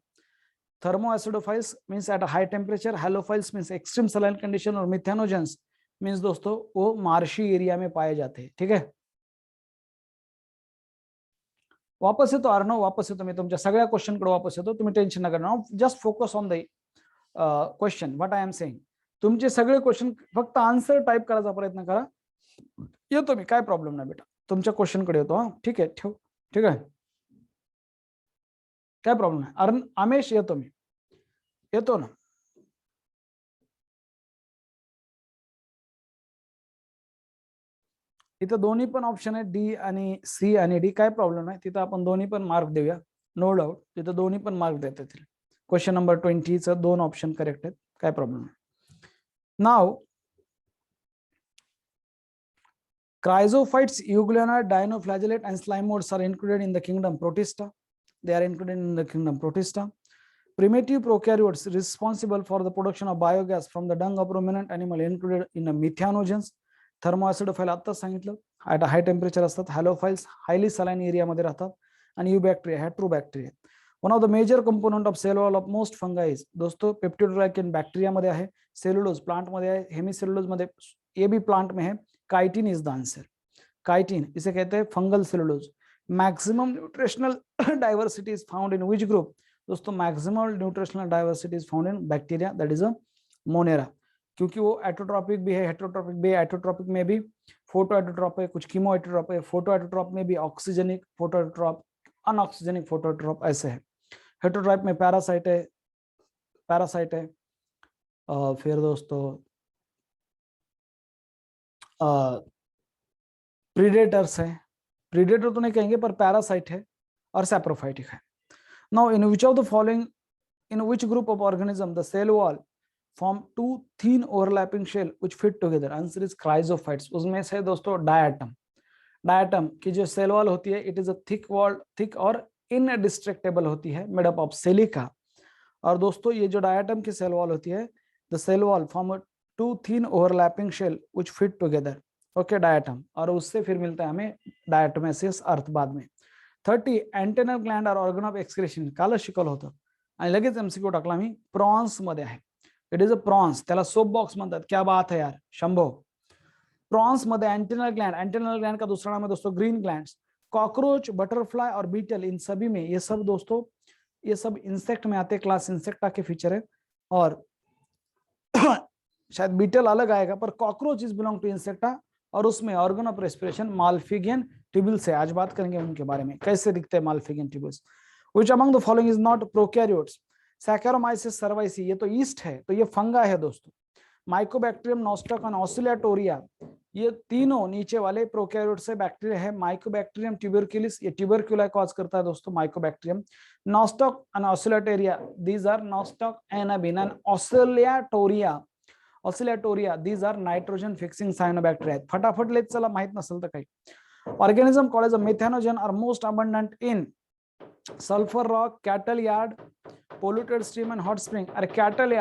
Speaker 2: Thermoacidophils means at a high temperature, halophiles means extreme saline condition, और methanogens means दोस्तों वो marshy area में पाए जाते हैं. ठीक है, वापस येतो अर्णव, वापस येतो मी तुमच्या सगळ्या क्वेश्चन कडे वापस येतो. तुम्ही टेन्शन नका घेऊ, just focus on the question what I am saying. तुमचे सगळे क्वेश्चन फक्त आन्सर टाइप करायचा प्रयत्न करा. येतो मी, काय प्रॉब्लेम नाही बेटा, तुमच्या क्वेश्चन कडे येतो. हा ठीक आहे, ठेव. ठीक आहे, काय प्रॉब्लेम नाही. आमेश येतो मी, येतो ना. इथं दोन्ही पण ऑप्शन आहे, डी आणि सी आणि डी. काय प्रॉब्लेम नाही, तिथं आपण दोन्ही पण मार्क देऊया, नो डाऊट. तिथं दोन्ही पण मार्क देता येतील. क्वेश्चन नंबर 20 दोन ऑप्शन करेक्ट आहेत, काय प्रॉब्लेम नाही. नाव Chrysophytes, Euglena, Dinoflagellate, and slime modes are included in the kingdom Protista. They are included in the kingdom Protista. Primitive prokaryotes responsible for the production of biogas from the dung of ruminant animal included in the methanogens. Thermoacidophile आता सांगितलं, at a high temperature असतात. Halophiles highly saline area मध्ये राहतात. आणि Eubacteria, heterobacteria. One of the major component of cell wall of most fungi is दोस्तों peptidoglycan bacteria मध्ये आहे, cellulose plant मध्ये आहे, हेमिसेल्युलोज मध्ये, ये भी plant में है. Chitin is the answer. Chitin इसे कहते हैं fungal cellulose. Maximum nutritional diversity is found in which group? दोस्तों maximum nutritional diversity is found in bacteria, that is a Monera. क्योंकि वो एटोट्रॉपिक भी है, हेटेरोट्रॉपिक भी है. एटोट्रॉपिक में भी फोटो एटोट्रॉप है, कुछ कीमो एटोट्रॉप है. फोटो एटोट्रॉप में भी ऑक्सीजनिक फोटो एटोट्रॉप, अनऑक्सीजनिक फोटो एटोट्रॉप ऐसे है. हेटेरोट्रॉप में पैरासाइट है, फिर दोस्तों प्रीडेटर्स है, प्रीडेटर तो नहीं कहेंगे पर पैरासाइट है और सैप्रोफाइटिक है। Now in which of the following, in which group of organism the cell wall form two thin overlapping shell which fit together? Answer is chrysophytes. उसमें से दोस्तों डायटम, डायटम की जो सेल वॉल होती है it is a thick wall, thick और indestructible होती है, मेड अप ऑफ सिलिका। और दोस्तों ये जो डायटम की सेल वॉल होती है, the cell wall form two thin overlapping shell which fit together, okay diatom, और उससे फिर मिलता है हमें डायटोमेसियस अर्थ बाद में। 30 antennal gland are organ of excretion, कालं शिकवलं होतं आणि लगेच एमसीक्यू टाकला मी, प्रॉन्स मध्ये आहे, इट इज अ प्रॉन्स, त्याला सोप बॉक्स म्हणतात, क्या बात है यार शंभो। प्रॉन्स मध्ये एंटेनल ग्लैंड का दूसरा नाम है दोस्तों ग्रीन ग्लैंड्स। कॉकरोच, बटरफ्लाई और बीटल, इन सभी में, ये सब दोस्तों ये सब इंसेक्ट में आते हैं, क्लास इंसेक्टा के फीचर है। और शायद बीटल अलग आएगा पर cockroach is belong to Insecta, और उसमें organ of respiration Malpighian tubules है। आज बात करेंगे उनके बारे में, कैसे दिखते हैं Malpighian tubules. Which among the following is not prokaryotes? Saccharomyces cerevisiae, ये तो ईस्ट है, तो ये फंगा है दोस्तों। माइकोबैक्टीरियम, नॉस्टॉक और ऑसिलेटोरिया, ये तीनों नीचे वाले प्रोकैरियोट से बैक्टीरिया है। माइकोबैक्टीरियम ट्यूबरक्यूलिस, ये ट्यूबरक्यूलाई कॉज करता है दोस्तों Mycobacterium. Nostoc and Oscillatoria, these are Nostoc Anabaena and Oscillatoria these are nitrogen fixing cyanobacteria. फटाफट लेत चला, माहित नसेल तर काही। Organism called as a methanogen are most abundant in sulphur rock, cattle yard, polluted stream and hot spring. अरे cattle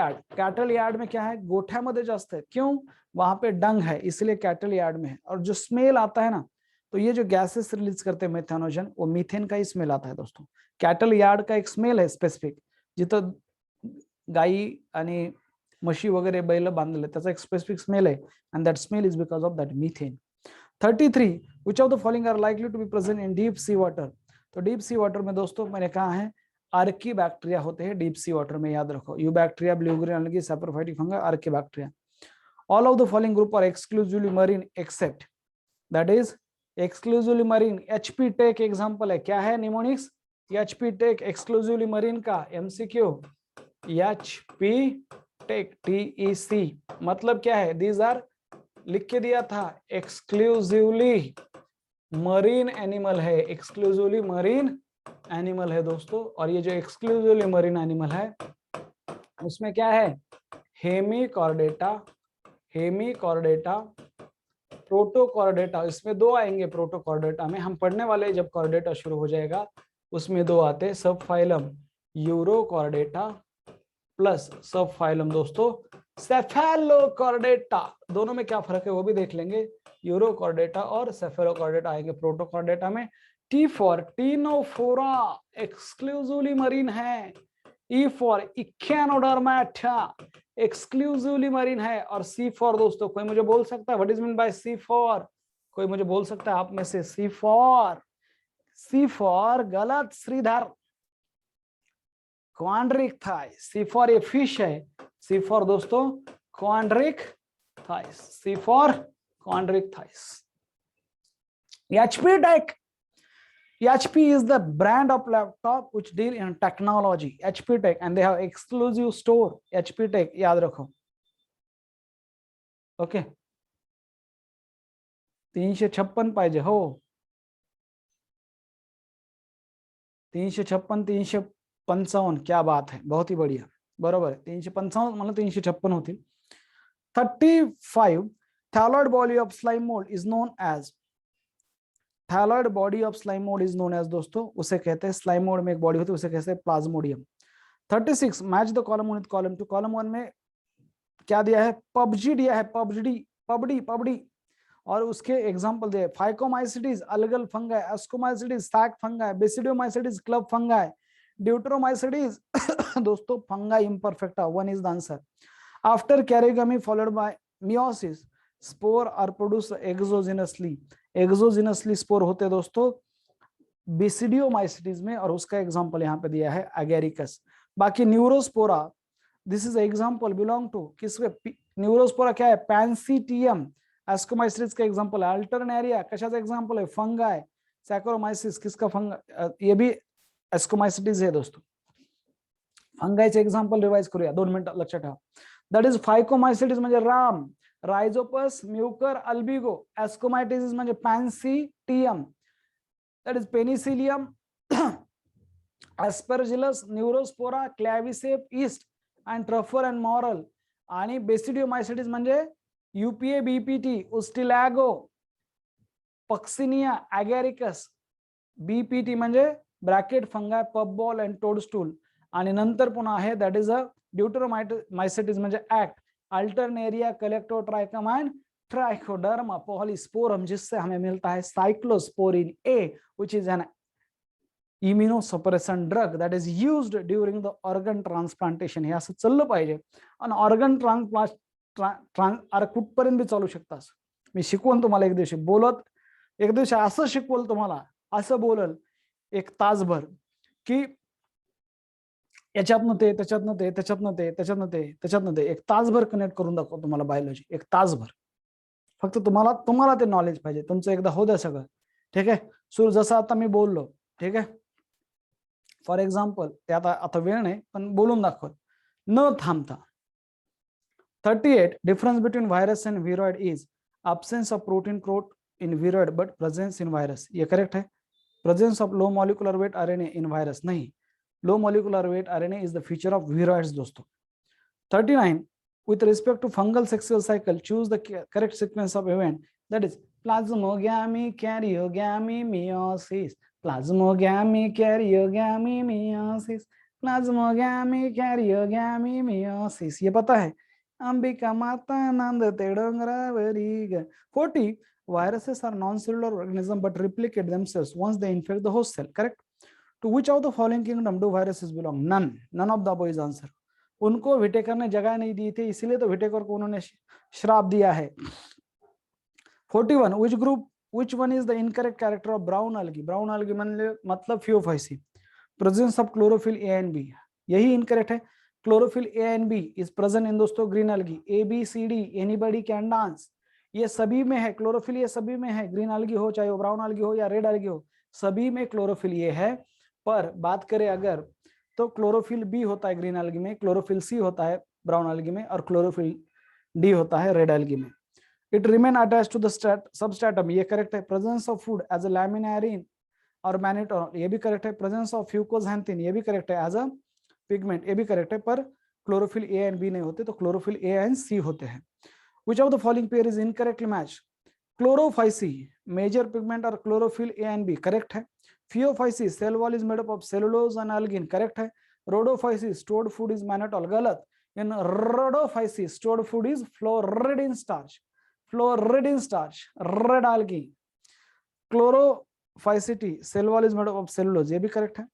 Speaker 2: yard में क्या है, गोठ्यामध्ये जास्त है, क्यों? वहां पे डंग है इसलिए कैटल यार्ड में है। और जो स्मेल आता है ना, तो ये जो गैसेस रिलीज करते हैं मेथानोजन, वो मीथेन का ही स्मेल आता है दोस्तों। कैटल यार्ड का एक स्मेल है स्पेसिफिक, जिथं गाई आणि म्हशी वगैरे बैल बांधलेले, त्याचा एक स्पेसिफिक स्मेल है, and that smell is because of that methane. 33 which of the following are likely to be present in deep sea water? तो डीप सी वाटर में दोस्तों मैंने कहा है आर्की बैक्टीरिया होते हैं डीप सी वाटर में, याद रखो, eubacteria, blue green algae, saprophytic fungi, archaebacteria. All of the following group are exclusively marine except, that is exclusively marine. HP tech example है, क्या है mnemonics? HP tech exclusively marine का MCQ, HP tech TEC मतलब क्या है? These are, लिख के दिया था, एक्सक्लूसिवली मरीन एनिमल है, एक्सक्लूसिवली मरीन एनिमल है दोस्तों। और ये जो एक्सक्लूसिवली मरीन एनिमल है उसमें क्या है? हेमिकॉर्डेटा, प्रोटोकॉर्डेटा, इसमें दो आएंगे प्रोटोकॉर्डेटा में, हम पढ़ने वाले जब कॉर्डेटा शुरू हो जाएगा उसमें दो आते, सब फाइलम यूरोकॉर्डेटा प्लस सब फाइलम दोस्तों सेफेलोकॉर्डेटा। दोनों में क्या फर्क है वो भी देख लेंगे, यूरोकॉर्डेटा और सेफेलोकॉर्डेटा आएंगे प्रोटोकॉर्डेटा में। T for Ctenophora, exclusively marine है। ई फॉर इक्यानोडर्मेटा, एक्सक्लूसिवली मरीन है। और सी फॉर दोस्तों, कोई मुझे बोल सकता है what is mean by sea फॉर? कोई मुझे बोल सकता है आप में से? सी फॉर गलत Shridhar, quadric thighs. C for ये फिश है, सी फॉर दोस्तों quadric thighs, C for quadric thighs. HP Tech, HP is the brand of laptop which deal in technology, HP Tech, and they have exclusive store, HP Tech, याद रखो, okay. 356 पाहिजे हो, 356 355, क्या बात है, बहुत ही बढ़िया, बरोबर है। 355 मतलब 356 होती। 35 thyroid body of slime mold is known as, thalloid body of slime mould is known as दोस्तों, उसे कहते हैं स्लाइम मोड में एक बॉडी होती है उसे कहते हैं Plasmodium. 36 match the column 1 with column 2। Column 1 में क्या दिया है? पबजी दिया है, पबडी, और उसके एग्जांपल दिए Phycomycetes algal fungi, Ascomycetes sac fungi, Basidiomycetes club fungi, Deuteromycetes दोस्तों fungi imperfecta. 1 is the answer. After karyogamy followed by meiosis, spore are produce exogenously spore होते हैं दोस्तों बेसिडियोमाइसिटीज में, और उसका एग्जांपल यहाँ पे दिया है एगेरिकस। बाकी Neurospora, this is example belong to किसके? न्यूरोस्पोरा क्या है? पैंसिटियम। एस्कोमाइसिटीज का एग्जांपल है अल्टरनेरिया, कशाचा एग्जांपल है? फंगाई। सैकोरोमाइसिस किसका? फंगा, ये भी एस्कोमाइसिटीज है दोस्तों। फंगाईचे एग्जांपल रिवाइज करूया, 2 मिनिटं लक्षात ठेवा। दॅट इज फायकोमाइसिटीज म्हणजे राम, राइजोपस, म्यूकर, अल्बिगो। एस्कोमाइटिस म्हणजे पैंसिटियम, that is penicillium, aspergillus, neurospora, claviceps, yeast and truffle and morel. आणि बेसिडियोमायसिटीस म्हणजे UPA, BPT, Ustilago, Puccinia, Agaricus. BPT म्हणजे bracket fungi, puffball and toadstool. आणि नंतर पुन्हा आहे दॅट इज अ ड्यूटरोमायसिटीस म्हणजे act, Alternaria, Colletotrichum and Trichoderma polysporum, जिससे हमें मिलता है cyclosporin A, which is an immunosuppression drug that is used during the organ transplantation. हे असं चाललं पाहिजे. आणि ऑर्गन अरे कुठपर्यंत बी चालू शकतात. मी शिकवून तुम्हाला एक दिवशी बोलत, एक दिवशी असं शिकवल तुम्हाला, असं बोलल एक तासभर की याच्यातनं ते, त्याच्यातनं ते, त्याच्यातनं ते, त्याच्यातनं ते, त्याच्यातनं ते, एक तासभर कनेक्ट करून दाखव तुम्हाला बायोलॉजी, एक तासभर. फक्त तुम्हाला ते नॉलेज पाहिजे. तुमचं एकदा हो द्या सगळं. ठीक आहे. सो जसं आता मी बोललो, ठीक आहे. फॉर एक्झाम्पल ते आता वेळ नाही पण बोलून दाखवत न थांबता. 38 difference between virus and viroid is absence of protein coat in viroid but presence in virus. ये करेक्ट है. presence of low molecular weight RNA in virus नहीं. low molecular weight RNA is the feature of viroids दोस्तों. 39 with respect to fungal sexual cycle choose the correct sequence of event that is plasmogamy, karyogamy, meiosis, plasmogamy, karyogamy, meiosis, plasmogamy, karyogamy, meiosis. ये पता है. अंबिका माता नंद तेडोंगरावरी. 40 viruses are non-cellular organisms but replicate themselves once they infect the host cell. Correct. To which of the following kingdom do viruses belong? None of the above is answer. उनको Whittaker ने जगह नहीं दी थी, इसलिए तो विटेकर को उन्होंने श्राप दिया है. 41 which one is the incorrect character of brown algae? brown algae मतलब Phaeophyceae. presence of chlorophyll A and B, यही incorrect है. chlorophyll A and B is present in दोस्तों green algae. A B C D anybody can dance, ये सभी में है. Chlorophyll ये सभी में है. ग्रीन algae हो चाहे वो ब्राउन algae हो या रेड algae हो, सभी में क्लोरोफिल ये है. पर बात करें अगर तो क्लोरोफिल बी होता है ग्रीन algae में, क्लोरोफिल सी होता है ब्राउन algae में और क्लोरोफिल डी होता है रेड algae में. It remain attached to the substratum, ये करेक्ट है. presence of food as a laminarin और mannitol, ये भी करेक्ट है. presence of fucoxanthin, ये भी करेक्ट है. as a pigment, ये भी करेक्ट है. पर क्लोरोफिल ए एंड बी नहीं होते, तो क्लोरोफिल ए एंड सी होते हैं. Which of the following pair is incorrectly matched? Chlorophyceae, major pigment are chlorophyll A and B, correct है. Phaeophyceae, cell wall is made up of cellulose and algin, correct है. Rhodophyceae, stored food is mannitol, गलत. In Rhodophyceae, stored food is floridine starch. Floridine starch, red algae. Chlorophyceae, cell wall is made up of cellulose, ये भी correct है.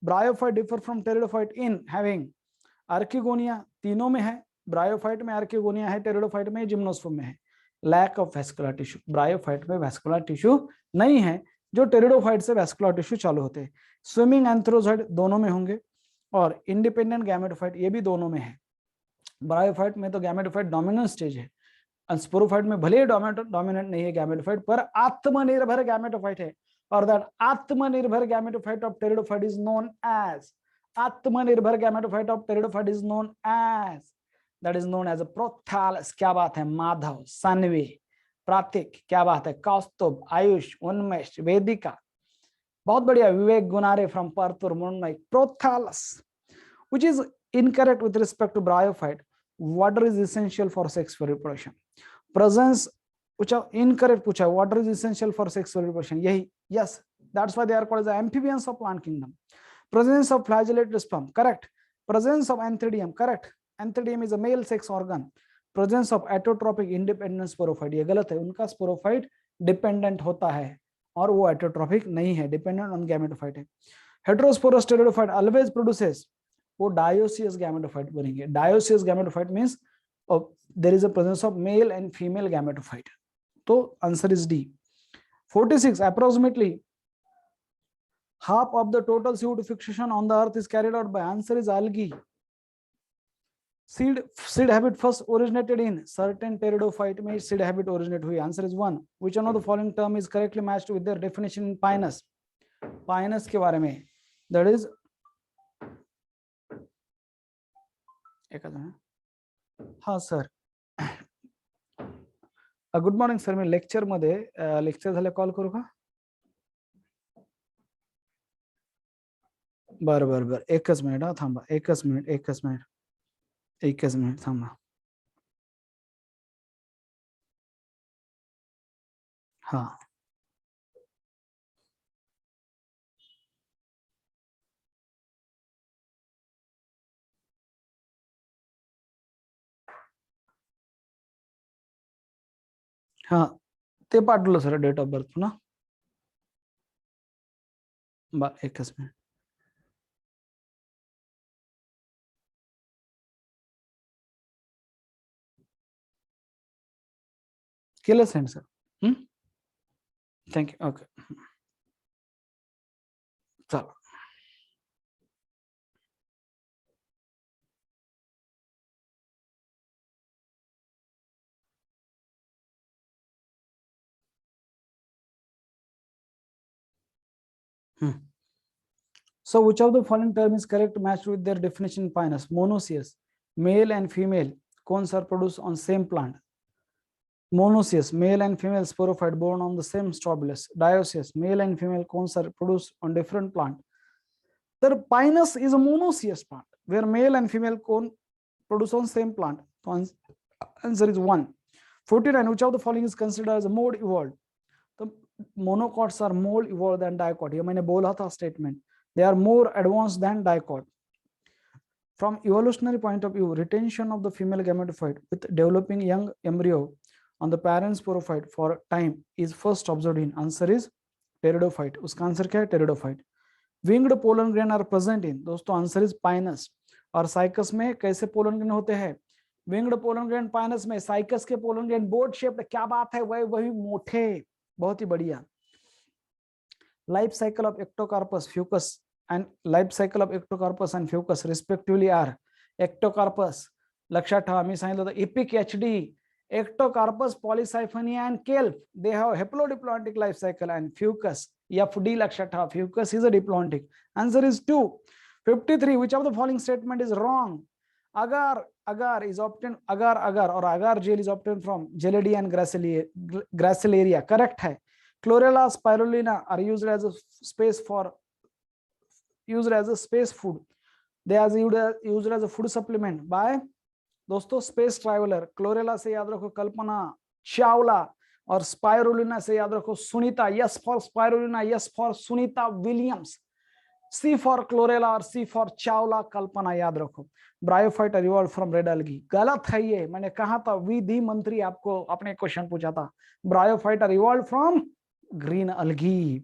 Speaker 2: Bryophyte differ from pteridophyte in having archegonia, तीनों में है. Bryophyte में archegonia है, pteridophyte में जिम्नोस्पर्म में है. Lack of vascular tissue, bryophyte में वैस्कुलर टिश्यू नहीं है, जो टेरिडोफाइट से वैस्कुलर टिश्यू चालू होते हैं. स्विमिंग एंथ्रोजोइड दोनों में होंगे और इंडिपेंडेंट गैमेटोफाइट ये भी दोनों में है. ब्रायोफाइट में तो गैमेटोफाइट डोमिनेंट स्टेज है, स्पोरोफाइट में भले ही डोमिनेंट नहीं है गैमेटोफाइट, पर आत्मनिर्भर गैमेटोफाइट है. और दैट आत्मनिर्भर gametophyte of pteridophyte is known as, आत्मनिर्भर gametophyte of pteridophyte is known as, that is known as a prothallus. क्या बात है. माधव, सान्वी, प्रातिक, क्या बात है. कौस्तुभ, आयुष, उन्मेष, वेदिका, बहुत बढ़िया. Vivek Gunare from Partur, Mumbai. Prothallus, which is incorrect with respect to bryophyte. Water is essential for sex for reproduction. Presence, which are incorrect पूछा. Water is essential for sex for reproduction, यही. Yes, that's why they are called as the amphibians of plant kingdom. Presence of flagellated sperm, correct. Presence of antheridium, correct. Antheridium is a male sex organ. Presence of autotrophic independent sporophyte, ये गलत है. उनका sporophyte dependent होता है और वो autotrophic नहीं है, डिपेंडेंट ऑन गैमेटोफाइट है. हेटेरोस्पोरस टेरिडोफाइट always produces, वो डायोसियस गैमेटोफाइट बनेंगे. Dioecious gametophyte means there is a presence of male and female gametophyte. तो answer is D. 46 approximately half of the total CO2 fixation on the earth is carried out by, answer is algae. Seed habit first originated in certain pteridophyte में seed habit originate हुई. Answer is 1. Which one of the following term is correctly matched with their definition in Pinus? Pinus के बारे में, that is हाँ सर. Good morning sir. मी lecture मध्ये lecture झाले कॉल करू का? बरं बरं बरं, एकच मिनिट हा, थांबा, एकच मिनिट थांबा. हा, हा, ते पाठवलं सर, डेट ऑफ बर्थ ना. एकच मिनिट. केलं सेंड सर. थँक्यू. ओके, चला. So which of the following term is correct matched with their definition in Pinus? Monoecious, male and female cones are produced on same plant. Monoecious, male and female sporophyte born on the same strobilus. Dioecious, male and female cones are produced on different plant. The Pinus is a monoecious plant where male and female cone produce on same plant. So answer is 1. 49. Which of the following is considered as a mode evolved? The monocots are more evolved than dicot. ये मैंने बोला था statement. They are more advanced than dicot. From evolutionary point of view, retention of the female gametophyte with developing young embryo on the parent sporophyte for time is first observed in. Answer is pteridophyte. उसका answer क्या है? Pteridophyte. Winged pollen grain are present in. दोस्तों answer is Pinus. और cycas में कैसे pollen grain होते हैं? Winged pollen grain Pinus में, साइकस के पोलन ग्रेन बोट शेप्ड. क्या बात है, वही मोटे, बहुत ही बढ़िया. Life cycle of Ectocarpus fucus and life cycle of Ectocarpus and fucus respectively are. Ectocarpus, लक्षात ठेवा, मी सांगितलं होतं epic HD, Ectocarpus, Polycyphonia and Kelp, they have haplodiploidic life cycle, and fucus, FD, लक्षात ठेवा, fucus is a diploidic. Answer is 2. 53. Which of the following statement is wrong? Agar is obtained, agar or agar gel is obtained from Gelady and Gracilaria. Correct है. Chlorella spirulina are used as a space food. They are used as a food supplement by दोस्तों space traveler. Chlorella से याद रखो कल्पना चावला, और spirulina से याद रखो Sunita. Yes for spirulina, yes for Sunita Williams. C for chlorella और C for चावला कल्पना याद रखो. Bryophyte are evolved from red algae. गलत है ये, मैंने कहा था, विधि मंत्री आपको अपने क्वेश्चन पूछा था. Bryophyte are evolved from green algae.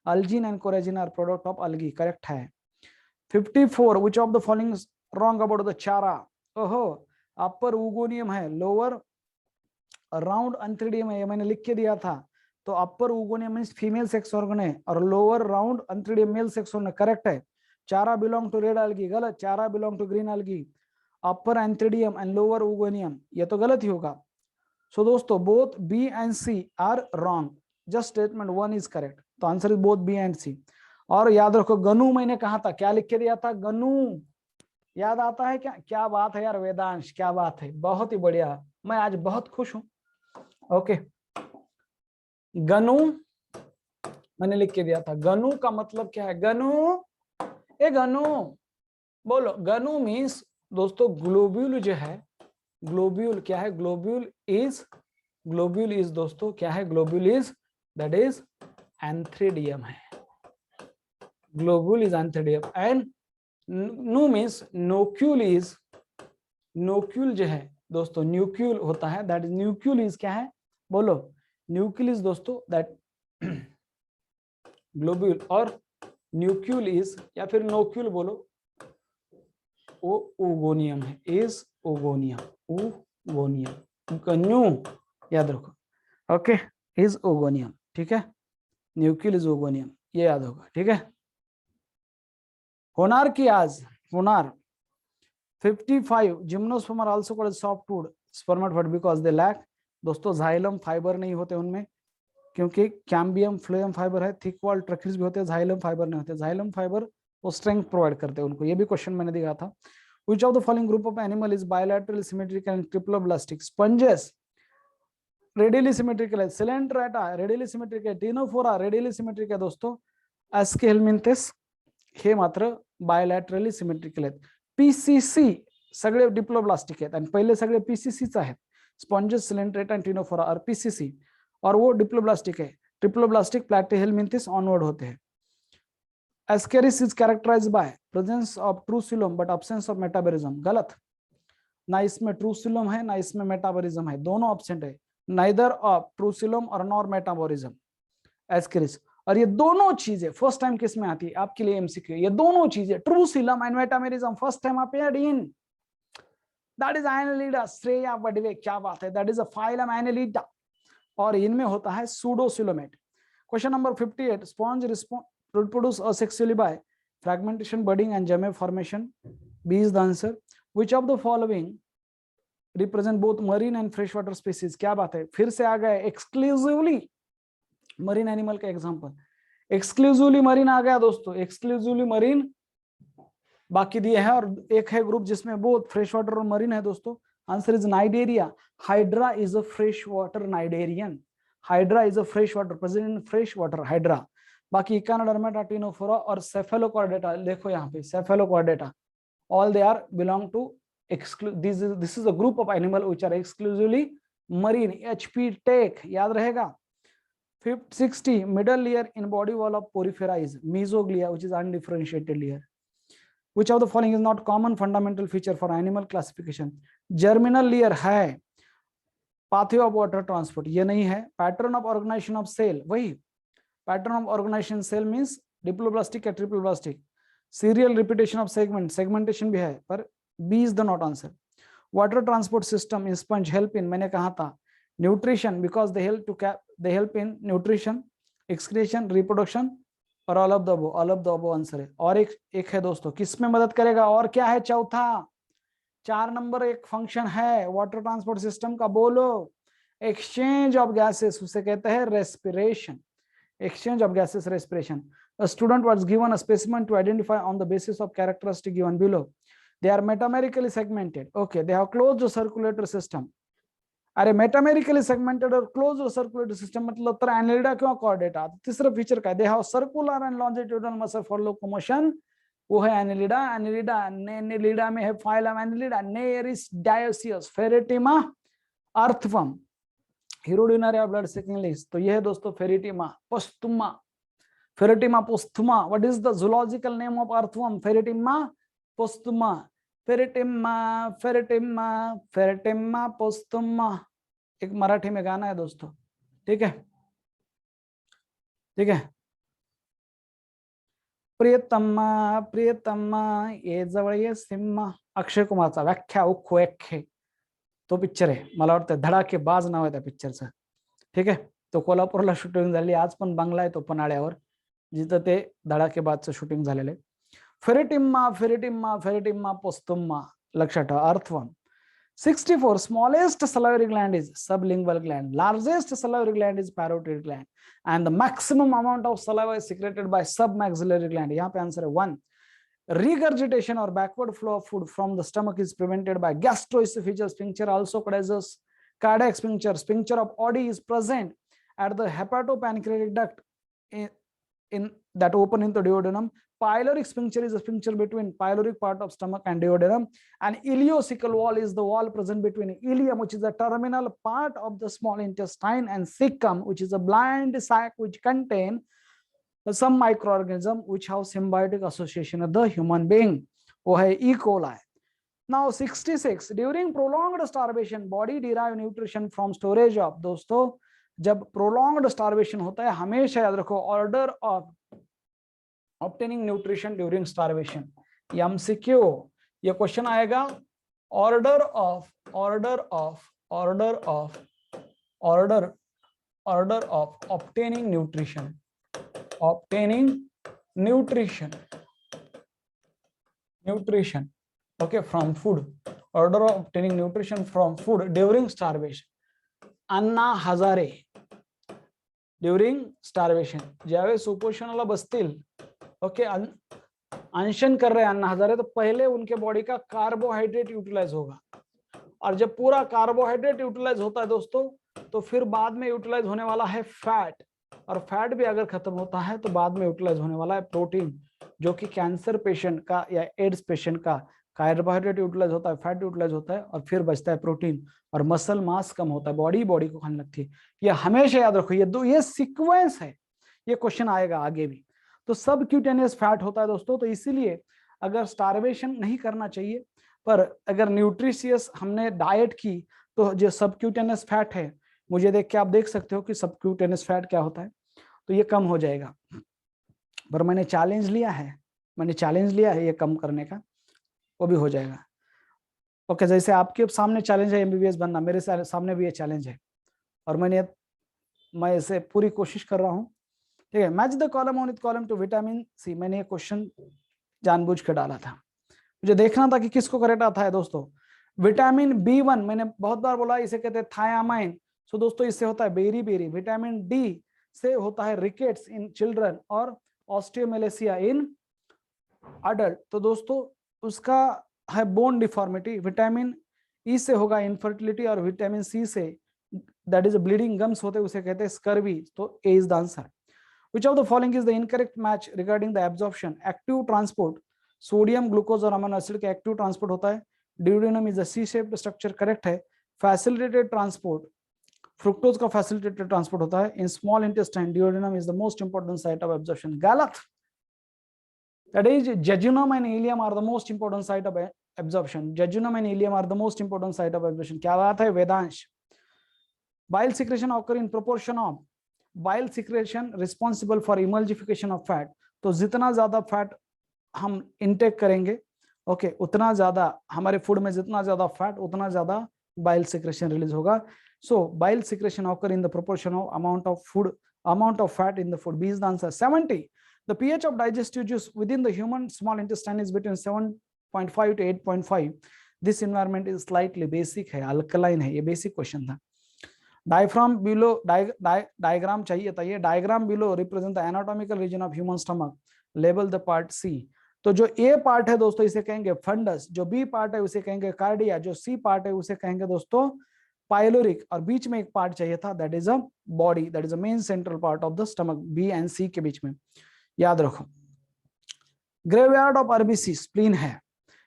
Speaker 2: Algin and coragen are product of algae. Correct है. 54. Which of the following is wrong about the chara? ओहो, अपर उगोनियम है, लोअर राउंड अंथ्रिडियम है, ये मैंने लिख के दिया था. तो upper oogonium means female sex organ है, और lower round antheridium male sex organ. Correct है. Chara belong to red algae. गलत. Chara belong to green algae. Upper antheridium and lower oogonium, ये तो गलत ही होगा. सो दोस्तों both B and C are wrong, just statement 1 is correct. तो answer is both B and C. और याद रखो गनु, मैंने कहा था, क्या लिख के दिया था? गनु. याद आता है क्या? क्या बात है यार वेदांश, क्या बात है, बहुत ही बढ़िया. मैं आज बहुत खुश हूं. ओके, गनु मैंने लिख के दिया था. गनु का मतलब क्या है? गनु, ए गनु बोलो. गनु मीन्स दोस्तों ग्लोब्यूल जो है, ग्लोब्यूल क्या है? ग्लोब्यूल इज दोस्तों क्या है? Globule is, that is antheridium है. Globule is antheridium. And N means nucule is, nucule जो है दोस्तों, न्यूक्यूल होता है, दैट इज न्यूक्यूल इज क्या है? बोलो. न्यूक्यूल इज दोस्तों दैट ग्लोब्यूल, और न्यूक्यूल इज, या फिर नोक्यूल बोलो, वो ओगोनियम है. इज ओगोनियम, ओगोनियम, न्यू याद रखो. Okay, is oogonium. ठीक है, न्यूक्यूल इज ओगोनियम, ये याद होगा. ठीक है. होनार की आज, होनार. 55. Gymnosperm are also called softwood spermatophyte because they lack. दोस्तों जाइलम फाइबर नहीं होते उनमें, क्योंकि कैम्बियम फ्लोएम फाइबर है. थिक वॉल ट्रैकिल्स भी होते हैं, जाइलम फाइबर नहीं होते. जाइलम फाइबर वो स्ट्रेंथ प्रोवाइड करते हैं उनको. ये भी क्वेश्चन मैंने दिया था. Which of the following group of animal is bilateral symmetrical and triploblastic? Sponges radially symmetrical है. सिलेंट्रेटा रेडियली सिमेट्रिक है. टिनोफोरा रेडियली सिमेट्रिक है दोस्तों. एस्केलमिंथेस हे मात्र बायोलॅटरली सिमेट्रिकल आहेत. पीसीसी सगळे डिप्लोब्लास्टिक आहेत आणि पहिले सगळे पीसीसीच आहेत. स्पॉन्जेस, सिलेंट्रेटा आणि टिनोफोरा और पीसीसी, और वो डिप्लोब्लास्टिक है. ट्रिप्लोब्लास्टिक प्लैटिहेलमिंथेस ऑनवर्ड होते हैं. Ascaris is characterised by presence of true coelom but absence of metabolism. गलत, ना इसमें ट्रूसिलोम है ना इसमें मेटाबॉलिज्म है, दोनों एब्सेंट है. नाइदर ऑफ ट्रूसिलोम और नॉर मेटाबॉलिज्म. एस्केरिस. और ये दोनों चीजें फर्स्ट टाइम किस में आती है आपके लिए एमसीक्यू. ये दोनों चीजें true coelom and metabolism first time appeared in, that is Annelida. Shreya Vadve, क्या बात है, that is a phylum Annelida. और इनमें होता है pseudocoelomate. Question number 58. Sponge reproduce asexually by fragmentation, budding and germ formation. B is the answer. Which of the following represent both marine and freshwater species. क्या बात है, फिर से आ गए एक्सक्लूसिवली मरीन एनिमल का एग्जांपल. एक्सक्लूसिवली मरीन आ गया दोस्तों, exclusively marine बाकी दिए हैं, और एक है ग्रुप जिसमें बोथ फ्रेश वाटर और मरीन है दोस्तों. Answer is Cnidaria. Hydra is a fresh water cnidarian. Hydra is a fresh water, present in fresh water hydra. बाकी इकानोडर्मेटा, टिनोफोरा और सेफेलोकॉर्डेटा, देखो यहाँ पे Cephalochordata, all they are belong to this is a group of animal which are exclusively marine. HP take याद रहेगा. 60. middle layer in body wall of porifera is mesoglia, which is undifferentiated layer. Which of the following is not common fundamental feature for animal classification. germinal layer है. pathway of water transport ये नहीं है. pattern of organization of cell, वही pattern of organization cell means diploblastic या triploblastic. serial repetition of segment, segmentation भी है, पर B is the not answer. water transport system in sponge help in, मैंने कहा था nutrition, because they help in nutrition, excretion, reproduction और all of the above answer है. और एक है दोस्तों, किस में मदद करेगा और क्या है चौथा. 4 नंबर एक फंक्शन है वाटर ट्रांसपोर्ट सिस्टम का, बोलो. एक्सचेंज ऑफ गैसेस, उसे कहते हैं respiration. exchange of gases, respiration. A student was given a specimen to identify on the basis of characteristic given below. They are metamerically segmented. Okay, they have closed circulatory system. अरे metamerically segmented और closed circulatory system मतलब तर Annelida क्यों Chordata. तीसरा feature का, they have circular and longitudinal muscle for locomotion, वो है Annelida. Annelida में है phylum Annelida, Nereis, dioecious, Pheretima, earthworm, Hirudinaria blood sucking list. तो ये है दोस्तों Pheretima posthuma. Pheretima posthuma. What is the zoological name of earthworm? Pheretima posthuma. Pheretima Pheretima Pheretima posthuma. एक मराठी में गाना है दोस्तों, ठीक है, ठीक है. प्रियतमा प्रियतमा ये जवळ ये सिम्मा. अक्षय कुमारचा व्याख्या उख्खो एक्खे तो पिक्चर आहे, मला वाटतं धडाकेबाज नाव आहे त्या पिक्चरचं, ठीक आहे. तो कोल्हापूरला शूटिंग झाली, आज पण बंगला आहे तो पन्हाळ्यावर जिथं ते धडाकेबाजचं शूटिंग झालेलं आहे. फेरेटिम्मा फेरेटिम्मा फेरेटिम्मा पोस्टुम्मा लक्षात ठेवा. Earthworm. 64. smallest salivary gland is sublingual gland, largest salivary gland is parotid gland, and the maximum amount of saliva is secreted by submaxillary gland. यहाँ पे आंसर है 1. regurgitation or backward flow of food from the stomach is prevented by gastroesophageal sphincter, also called as a cardiac sphincter. Sphincter of Oddi is present at the hepatopancreatic duct in that open into duodenum. Pyloric sphincter is a sphincter between pyloric part of stomach and duodenum, and ileocecal wall is the wall present between ileum, which is the terminal part of the small intestine, and cecum, which is a blind sac which contain some microorganism which have symbiotic association with the human being. वो है E. coli. Now 66. During prolonged starvation, body derive nutrition from storage of. दोस्तों जब prolonged starvation होता है हमेशा याद रखो order of obtaining nutrition during starvation. ये MCQ, ये क्वेश्चन आएगा. order of obtaining nutrition. Obtaining nutrition, okay, from food. Order of obtaining nutrition from food during starvation. Anna Hazare during starvation. ज्यावेळेस उपोषणाला बसतील, ओके, अनशन कर रहे हैं अन्ना हजारे, तो पहले उनके बॉडी का कार्बोहाइड्रेट यूटिलाइज होगा, और जब पूरा कार्बोहाइड्रेट यूटिलाइज होता है दोस्तों, तो फिर बाद में यूटिलाइज होने वाला है फैट, और फैट भी अगर खत्म होता है तो बाद में यूटिलाइज होने वाला है प्रोटीन. जो कि कैंसर पेशेंट का या एड्स पेशेंट का कार्बोहाइड्रेट यूटिलाइज होता है, फैट यूटिलाइज होता है और फिर बचता है प्रोटीन और मसल मास कम होता है, बॉडी को खाने लगती है। ये हमेशा याद रखो, ये सीक्वेंस है, ये क्वेश्चन आएगा आगे भी। तो सब क्यूटेनियस फैट होता है दोस्तों, तो इसीलिए अगर स्टारवेशन नहीं करना चाहिए, पर अगर न्यूट्रिशियस हमने डाइट की तो जो सबक्यूटेनियस फैट है, मुझे देख के आप देख सकते हो कि सबक्यूटेनियस फैट क्या होता है, तो ये कम हो जाएगा। पर मैंने चैलेंज लिया है ये कम करने का, वो भी हो जाएगा। ओके, जैसे आपके सामने चैलेंज है एमबीबीएस बनना, मेरे सामने भी ये चैलेंज है और मैं इसे पूरी कोशिश कर रहा हूँ। ठीक है, match the column one with column two vitamin C, मैंने ये क्वेश्चन जानबूझ के डाला था, मुझे देखना था कि किसको करेक्ट आता है दोस्तों। विटामिन B1 मैंने बहुत बार बोला, इसे कहते हैं थायामाइन। सो दोस्तों इससे होता है बेरी। विटामिन डी से होता है रिकेट्स इन चिल्ड्रन और ऑस्टियोमेलेसिया इन अडल्ट। तो दोस्तों उसका है बोन डिफॉर्मिटी। विटामिन ई से होगा इनफर्टिलिटी और vitamin C say that is bleeding gums होते हैं, उसे कहते हैं स्कर्वी। तो A is the answer. Which of the following is the incorrect match regarding the absorption? Active transport, sodium glucose और अमीनो एसिड का एक्टिव ट्रांसपोर्ट होता है। Duodenum is a C shaped structure, correct है। Facilitated transport, fructose का facilitated transport होता है। In small intestine duodenum is the most important site of absorption, गलत। That is jejunum and ileum are the most important site of absorption. Jejunum and ileum are the most important site of absorption. क्या बात है Vedansh? Bile secretion occur in proportion of bile secretion responsible for emulsification of fat. तो जितना ज्यादा fat हम intake करेंगे, okay, उतना ज्यादा हमारे फूड में जितना ज्यादा फैट उतना ज्यादा बाइल सिक्रेशन रिलीज होगा। So bile secretion occur in the proportion of amount of fat in the food. B is the answer. 70. The pH of digestive juice within the human small intestine is between 7.5 to 8.5. This environment is slightly basic है, alkaline है, ये basic question था। Diaphragm below diagram चाहिए था, ये diagram below represent the anatomical region of human stomach. Label the part C. तो जो A part है दोस्तों इसे कहेंगे फंडस, जो B पार्ट है उसे कहेंगे कार्डिया, जो C पार्ट है उसे कहेंगे दोस्तों पाइलोरिक, और बीच में एक पार्ट चाहिए था that is a body, that is a main central part of the stomach, B and C के बीच में, याद रखो। ग्रेवयार्ड ऑफ आरबीसी स्प्लीन है।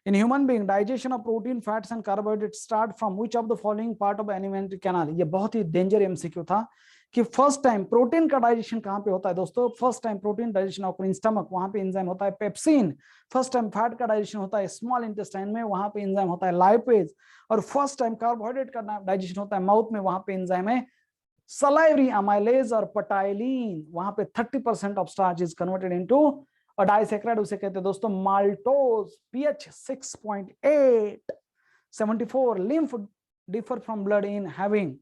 Speaker 2: In human being, digestion of protein, fats and carbohydrates start from which of the following part of the alimentary canal? ये बहुत ही danger MCQ था कि first time protein का डाइजेशन कहाँ पे होता है दोस्तों? First time protein digestion of stomach, वहां पे एंजाइम होता है पेप्सिन। फर्स्ट टाइम फैट का डाइजेशन होता है स्मॉल इंटेस्टाइन में, वहां पे एंजाइम होता है लाइपेज। और फर्स्ट टाइम कार्बोहाइड्रेट का डाइजेशन होता है माउथ में, वहां पे एंजाइम है सलाइवरी अमाइलेज और पटाइलिन। वहां पे 30% of starch is converted into और डाइसैकेराइड उसे कहते हैं दोस्तों maltose. PH 6.8। 74 lymph differ from blood in having,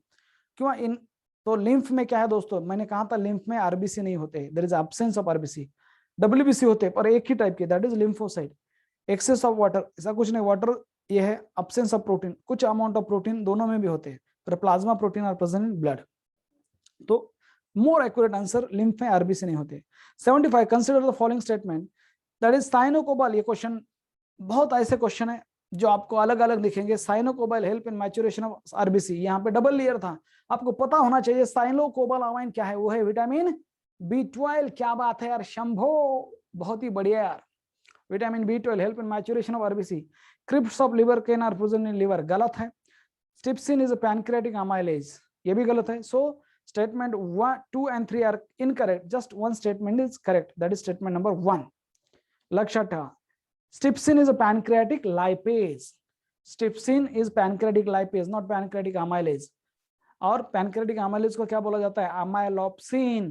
Speaker 2: क्यों इन? तो लिम्फ में क्या है दोस्तों, मैंने कहा था लिम्फ में आरबीसी नहीं होते, there is absence of RBC. WBC होते पर एक ही टाइप के, that is lymphocyte. Excess of water, ऐसा कुछ नहीं, वाटर ये है। एब्सेंस ऑफ प्रोटीन, कुछ अमाउंट ऑफ प्रोटीन दोनों में भी होते हैं, पर plasma protein are present in blood. तो मोर एक्यूरेट आंसर लिम्फ में आरबीसी नहीं होते। 75 consider the following statement, that is cyanocobalamin. ये क्वेश्चन बहुत ऐसे क्वेश्चन है जो आपको अलग अलग दिखेंगे। Cyanocobalamin help in maturation of RBC, यहाँ पे डबल लेयर था, आपको पता होना चाहिए साइनोकोबाल अमाइन क्या है, वो है विटामिन B12। क्या बात है यार शंभो, बहुत ही बढ़िया यार। Vitamin B12 help in maturation of RBC. Crypts of liver can are present in liver, गलत है। Steapsin is a pancreatic amylase, ये भी गलत है। सो statement 1, 2 and 3 are incorrect, just one statement is correct, that is statement number 1. लक्षात ठेवा, स्टिप्सिन is a pancreatic lipase. स्टिप्सिन is pancreatic lipase, not pancreatic amylase. और pancreatic amylase को क्या बोला जाता है? amylopsin.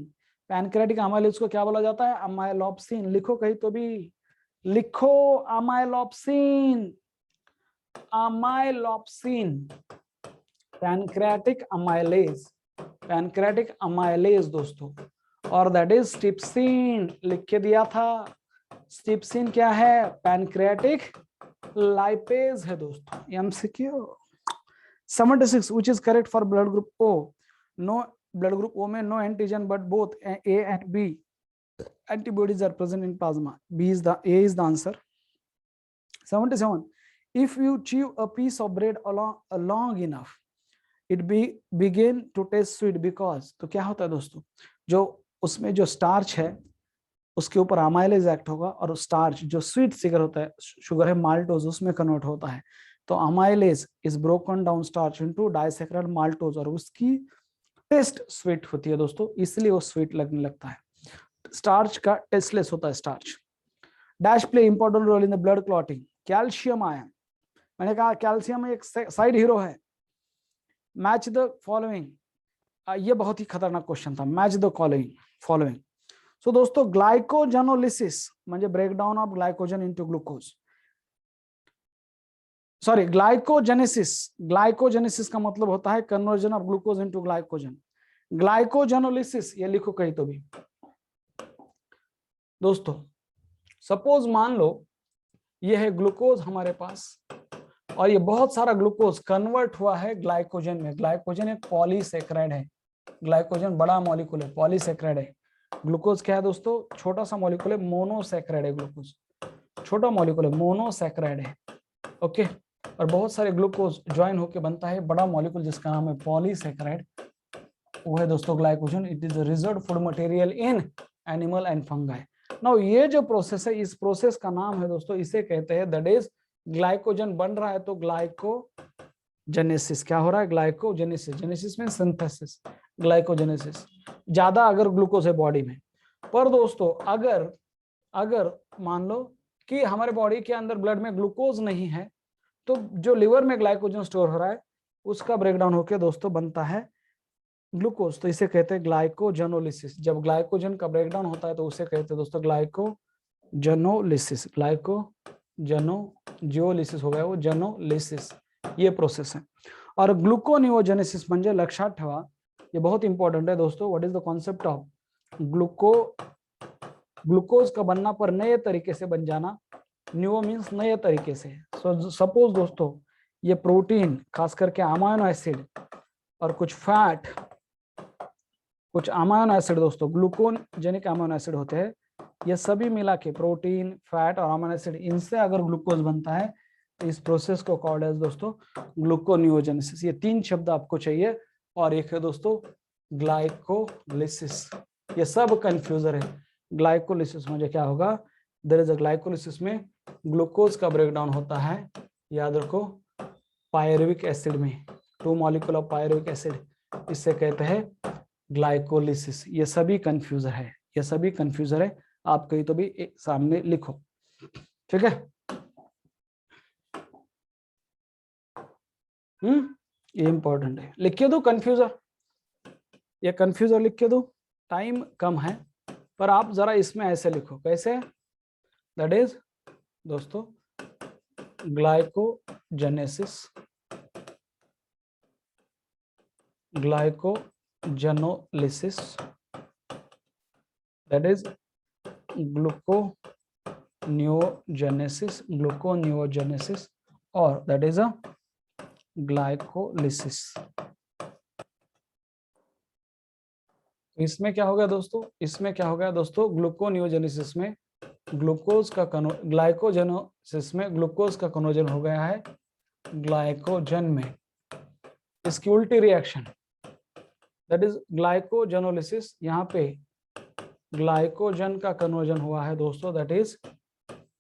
Speaker 2: pancreatic amylase को क्या बोला जाता है? amylopsin. लिखो कहीं तो भी, लिखो amylopsin. amylopsin, pancreatic amylase, pancreatic amylase दोस्तों, और दैट इज स्टिप्सिन। लिख के दिया था, स्टिप्सिन क्या है? पैनक्रेटिक लाइपेज है दोस्तों, MCQ. 76 which is correct for blood group O? No, blood group O में no antigen but both A and B antibodies are present in plasma. A is the answer. 77 if you chew a piece of bread long enough it begin to taste sweet because, तो क्या होता है दोस्तों, जो उसमें जो starch है उसके ऊपर अमाइलेज एक्ट होगा और स्टार्च जो स्वीट शुगर होता है, शुगर है माल्टोज, उसमें कन्वर्ट होता है। तो amylase is broken down starch into disaccharide maltose और उसकी टेस्ट स्वीट होती है दोस्तों, इसलिए वो स्वीट लगने लगता है। स्टार्च का टेस्टलेस होता है starch. Dash play important role in the blood clotting, calcium ion, मैंने कहा कैल्शियम एक साइड हीरो है। मैच द फॉलोइंग, ये बहुत ही खतरनाक क्वेश्चन था, मैच द फॉलोइंग। सो दोस्तों ग्लाइकोजेनोलिसिस म्हणजे breakdown of glycogen into glucose, sorry glycogenesis का मतलब होता है conversion of glucose into glycogen. Glycogenolysis ये लिखो कहीं तो भी दोस्तों। सपोज मान लो ये है ग्लूकोज हमारे पास और ये बहुत सारा ग्लूकोज कन्वर्ट हुआ है ग्लाइकोजन में। ग्लाइकोजन एक पॉलीसेक्राइड है, ग्लाइकोजन बड़ा मॉलिक्यूल है, पॉलीसेक्राइड है। ग्लूकोज क्या है दोस्तों, छोटा सा मॉलिक्यूल है, मोनोसेक्राइड है। ग्लूकोज छोटा मॉलिक्यूल है, मोनोसेक्राइड है, ओके। और बहुत सारे ग्लूकोज ज्वाइन होकर बनता है बड़ा मॉलिक्यूल जिसका नाम है पॉलीसेक्राइड, वो है दोस्तों glycogen. It is reserve food material in animal and fungi. Now ये जो प्रोसेस है, इस प्रोसेस का नाम है दोस्तों, इसे कहते हैं दैट इज ग्लाइकोजन बन रहा है तो ग्लाइकोजेनेसिस। क्या हो रहा है, ग्लाइकोजेनेसिस। जेनेसिस में सिंथेसिस, ग्लाइकोजेनेसिस। ज्यादा अगर ग्लूकोज है बॉडी में। पर दोस्तों अगर मान लो कि हमारे बॉडी के अंदर ब्लड में ग्लूकोज नहीं है, तो जो लिवर में ग्लाइकोजन स्टोर हो रहा है उसका ब्रेकडाउन होकर दोस्तों बनता है ग्लूकोज, तो इसे कहते हैं ग्लाइकोजेनोलिसिस। जब ग्लाइकोजन का ब्रेकडाउन होता है तो उसे कहते हैं दोस्तों ग्लाइकोजेनोलिसिस। जियोलिसिस हो गया वो, जेनोलिसिस, ये प्रोसेस है। और ग्लूकोनियोजेनेसिस म्हणजे लक्षात ठेवा, ये बहुत इंपॉर्टेंट है दोस्तों। What is the concept of glucose का बनना पर नए तरीके से बन जाना। न्यू मीन्स नए तरीके से। सपोज दोस्तों ये प्रोटीन, खास करके अमाइनो एसिड और कुछ फैट, कुछ अमाइनो एसिड दोस्तों ग्लूकोजेनिक अमाइनो एसिड होते हैं, ये सभी मिला के प्रोटीन, फैट और अमाइनो एसिड, इनसे अगर ग्लूकोज बनता है तो इस प्रोसेस को कॉल्ड एज दोस्तों ग्लूकोनियोजेनेसिस। ये तीन शब्द आपको चाहिए। और एक है दोस्तों ग्लाइकोलिसिस, ये सब कंफ्यूजर है। ग्लाइकोलिसिस में क्या होगा, देयर इज अ ग्लाइकोलिसिस में ग्लूकोज का ब्रेकडाउन होता है, याद रखो, पायरुविक एसिड में, 2 मॉलिक्यूल ऑफ पायरुविक एसिड, इससे कहते हैं ग्लाइकोलिसिस। ये सभी कंफ्यूजर है, ये सभी कंफ्यूजर है। आप कहीं तो भी सामने लिखो, ठीक है। ये इंपॉर्टेंट है, लिख के दो कंफ्यूजर, ये कंफ्यूजर लिख के दो। टाइम कम है पर आप जरा इसमें ऐसे लिखो, कैसे, दैट इज दोस्तों glycogenesis, glycogenolysis, that is gluconeogenesis, और दैट इज अ ग्लाइकोलिसिस। इसमें क्या हो गया दोस्तों, इसमें क्या हो गया दोस्तों, ग्लूकोनियोजेनेसिस में ग्लूकोज का ग्लाइकोजेनोसिस में ग्लूकोज का कन्वर्जन हो गया है ग्लाइकोजन में। इसकी उल्टी रिएक्शन दैट इज ग्लाइकोजेनोलिसिस, यहाँ पे ग्लाइकोजन का कन्वर्जन हुआ है दोस्तों, दैट इज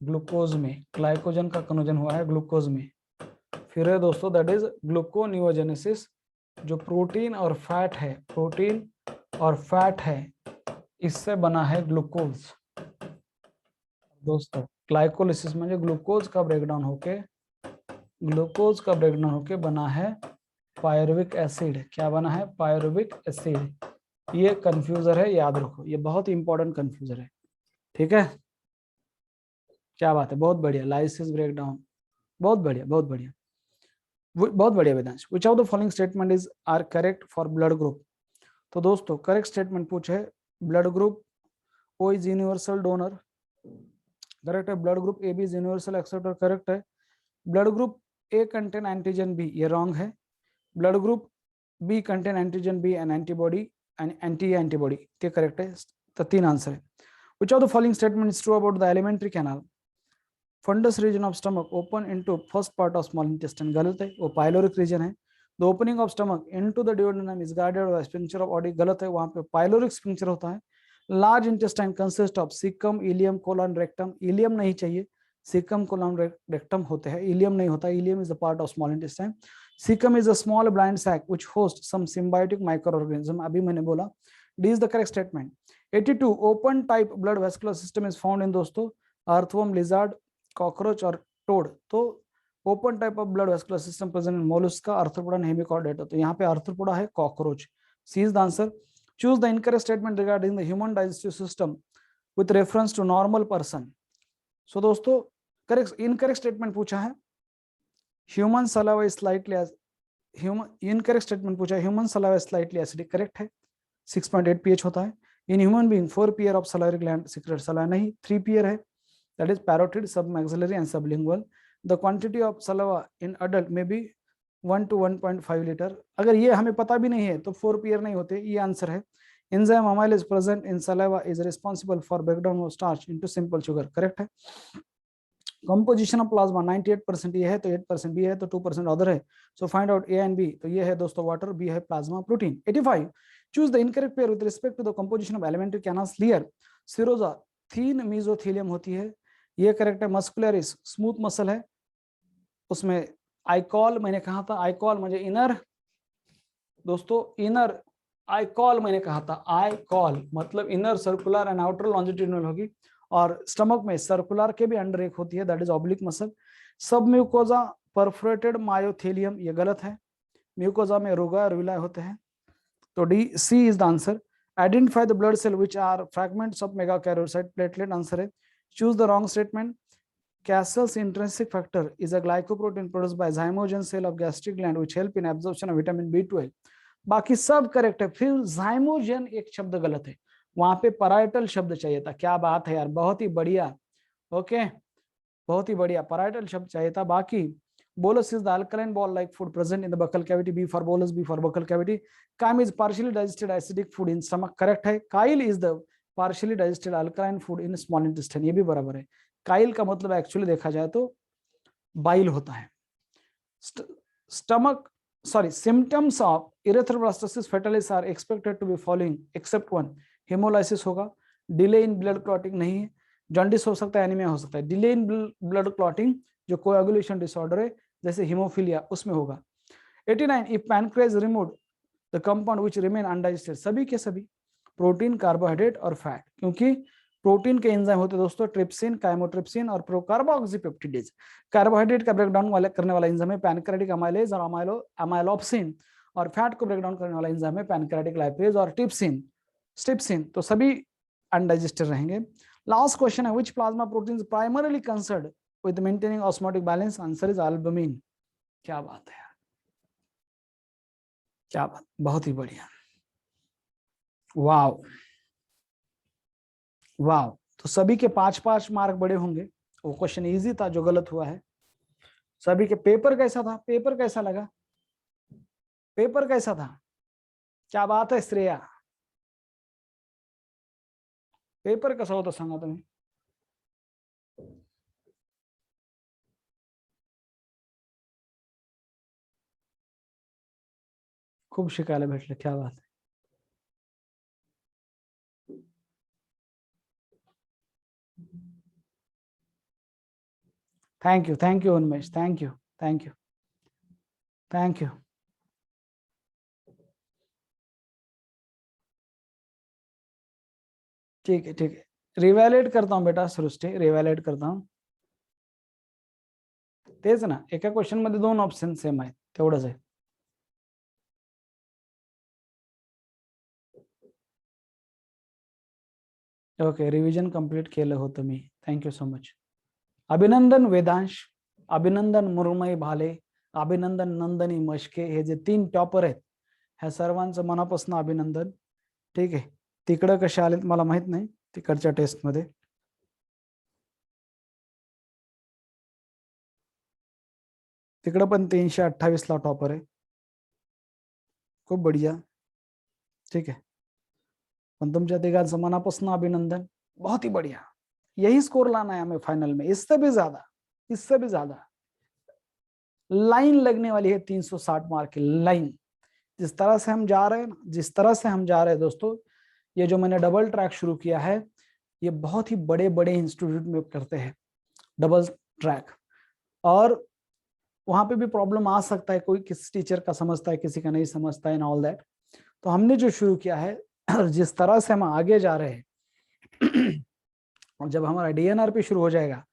Speaker 2: ग्लूकोज में। ग्लाइकोजन का कन्वर्जन हुआ है ग्लूकोज में। फिर है दोस्तों दैट इज ग्लूकोनियोजेनेसिस, जो प्रोटीन और फैट है, प्रोटीन और फैट है, इससे बना है ग्लूकोज दोस्तों। ग्लाइकोलिसिस में जो ग्लूकोज का ब्रेकडाउन होके बना है पायरुविक एसिड। क्या बना है, पायरुविक एसिड। ये कंफ्यूजर है, याद रखो, ये बहुत इंपॉर्टेंट कंफ्यूजर है, ठीक है। क्या बात है, बहुत बढ़िया, लाइसिस ब्रेकडाउन, बहुत बढ़िया, बहुत बढ़िया, बहुत बढ़िया Vedansh. Which of the following statement is are correct for blood group. तो दोस्तों करेक्ट स्टेटमेंट पूछे, blood group O is universal donor, correct है। Blood group A B is universal acceptor, correct है। Blood group A contain antigen B, ये wrong है। Blood group B contain antigen B and antibody and antibody, ये correct है। तो 3 answer है। Which of the following statement is true about the alimentary canal. Fundus region of stomach open into first part of small intestine, गलत है, वो pyloric region है। The opening of stomach into the duodenum is guarded by sphincter of Oddi, गलत है, वहां पे pyloric sphincter होता है। Large intestine consist of caecum, ileum, colon, rectum. Ileum नहीं चाहिए, सीकम, कोलन, रेक्टम होते हैं, इलियम नहीं होता। Ileum is the part of small intestine. Caecum is a small blind sac which host some symbiotic micro organism. अभी मैंने बोला, D is the correct statement. 82 open type blood vascular system is found in दोस्तों earthworm, lizard, cockroach और toad. तो open type of blood vascular system present in Mollusca, Arthropoda, Hemichordata. तो यहाँ पे Arthropoda है, cockroach. C is the answer. Choose the incorrect statement regarding the human digestive system with reference to normal person. So दोस्तों correct incorrect statement पूछा है, human saliva is slightly human, incorrect statement पूछा है, human saliva is slightly acidic. Correct है, 6.8 pH होता है। In human being 4 pair of salivary gland secrete saliva, नहीं 3 pair है, that is parotid, submaxillary and sublingual. The quantity of saliva in adult may be 1 to 1.5 litre. अगर ये हमें पता भी नहीं है तो 4 पेयर नहीं होते, ये आंसर है। Enzyme amylase present in saliva is responsible for breakdown of starch into simple sugar. Correct है। कंपोजिशन ऑफ प्लाज्मा 98% ये है तो 8% बी है तो 2% अदर है। So find out A and B. तो ये है दोस्तों वाटर, बी है plasma protein. 85 choose the incorrect pair with respect to the composition of alimentary canal layer. Serosa thin mesothelium होती है, ये करेक्ट है। मस्कुलरिस स्मूथ मसल है, उसमें आइकॉल मैंने कहा था, आइकॉल मुझे इनर, दोस्तों इनर आइकॉल मैंने कहा था, आइकॉल मतलब inner circular and outer longitudinal होगी। और स्टमक में सर्कुलर के भी अंडर एक होती है, दैट इज ऑब्लिक मसल। सब म्यूकोजा परफोरेटेड मायोथेलियम, ये गलत है। म्यूकोजा में रोगा और विलाय होते हैं। तो D C is the answer. Identify the blood cell which are fragments of megakaryocyte platelet, answer है। Choose the wrong statement. Cassell's intrinsic factor is a glycoprotein produced by zymogen cell of gastric gland which help in absorption of vitamin B12। बाकी सब correct है, फिर zymogen एक शब्द गलत है, वहां पे parietal शब्द चाहिए था। क्या बात है यार, बहुत ही बढ़िया। ओके बहुत ही बढ़िया, parietal शब्द चाहिए था। बाकी bolus is the alkaline ball like food present in the buccal cavity, B for bolus, B for buccal cavity। chyme is partially digested acidic food in stomach, correct है। chyle is the partially digested alkaline food in small intestine, ये भी बराबर है। Kyle का मतलब actually देखा जाए तो बाइल होता है। Stomach sorry symptoms of erythroblastosis fetalis are expected to be following except one. Haemolysis होगा, डिले इन ब्लड क्लॉटिंग नहीं है, जॉन्डिस हो सकता है, एनीमिया हो सकता है। डिले इन ब्लड क्लॉटिंग जो कोएगुलेशन डिसऑर्डर है जैसे हीमोफीलिया उसमें होगा। 89 if pancreas remove the compound which remain undigested, सभी के सभी प्रोटीन, कार्बोहाइड्रेट और फैट, क्योंकि प्रोटीन के एंजाइम होते हैं दोस्तों ट्रिप्सिन, काइमोट्रिप्सिन और प्रोकार्बोक्सीपेप्टिडेज। कार्बोहाइड्रेट का ब्रेकडाउन करने वाला एंजाइम है पैनक्रेटिक अमाइलेज और अमाइलोप्सिन, और फैट को ब्रेकडाउन करने वाला एंजाइम है पैनक्रेटिक लाइपेज और स्टिप्सिन। तो सभी अनडाइजेस्टेड रहेंगे। लास्ट क्वेश्चन है which plasma proteins primarily concerned with maintaining osmotic balance, answer is albumin. क्या बात है यार, क्या बात, बहुत ही बढ़िया, वाव वाह। तो सभी के 5-5 मार्क बड़े होंगे, वो क्वेश्चन इजी था जो गलत हुआ है। सभी के पेपर कैसा था, पेपर कैसा लगा, पेपर कैसा था? क्या बात है श्रेया, पेपर कसा होता सांगा तुम्ही? खूप शिकायला भेटलं, क्या बात है। Thank you Unmesh, thank you thank you thank you. ठीक है ठीक है, रिवॅलिडेट करता हूँ बेटा सृष्टी, रिवॅलिडेट करता हूँ। तेच ना, एका क्वेश्चन मध्ये 2 ऑप्शन सेम आहेत, तेवढंच आहे। ओके रिव्हिजन कंप्लीट केलं होतं मी, थँक्यू सो मच। अभिनंदन वेदांश, अभिनंदन मुरमई भाले, अभिनंदन नंदनी मशके, हे जे 3 टॉपर आहेत ह्या सर्वांचं मनापासून अभिनंदन। ठीक आहे, तिकडं कसे आलेत मला माहित नाही तिकडच्या टेस्ट मध्ये। तिकडं पण 328 ला टॉपर आहे, खूप बढ़िया। ठीक है, पण तुमच्या तिघांचं मनापासून अभिनंदन, बहुत ही बढ़िया। यही स्कोर लाना है हमें फाइनल में, इससे भी ज्यादा। लाइन लगने वाली है 360 मार्क की लाइन। जिस तरह से हम जा रहे हैं दोस्तों, ये जो मैंने डबल ट्रैक शुरू किया है, ये बहुत ही बड़े बड़े इंस्टीट्यूट में करते हैं डबल ट्रैक, और वहां पे भी प्रॉब्लम आ सकता है, कोई किस टीचर का समझता है, किसी का नहीं समझता है, एंड ऑल दैट। तो हमने जो शुरू किया है, जिस तरह से हम आगे जा रहे हैं, और जब हमारा डीएनआर पे शुरू हो जाएगा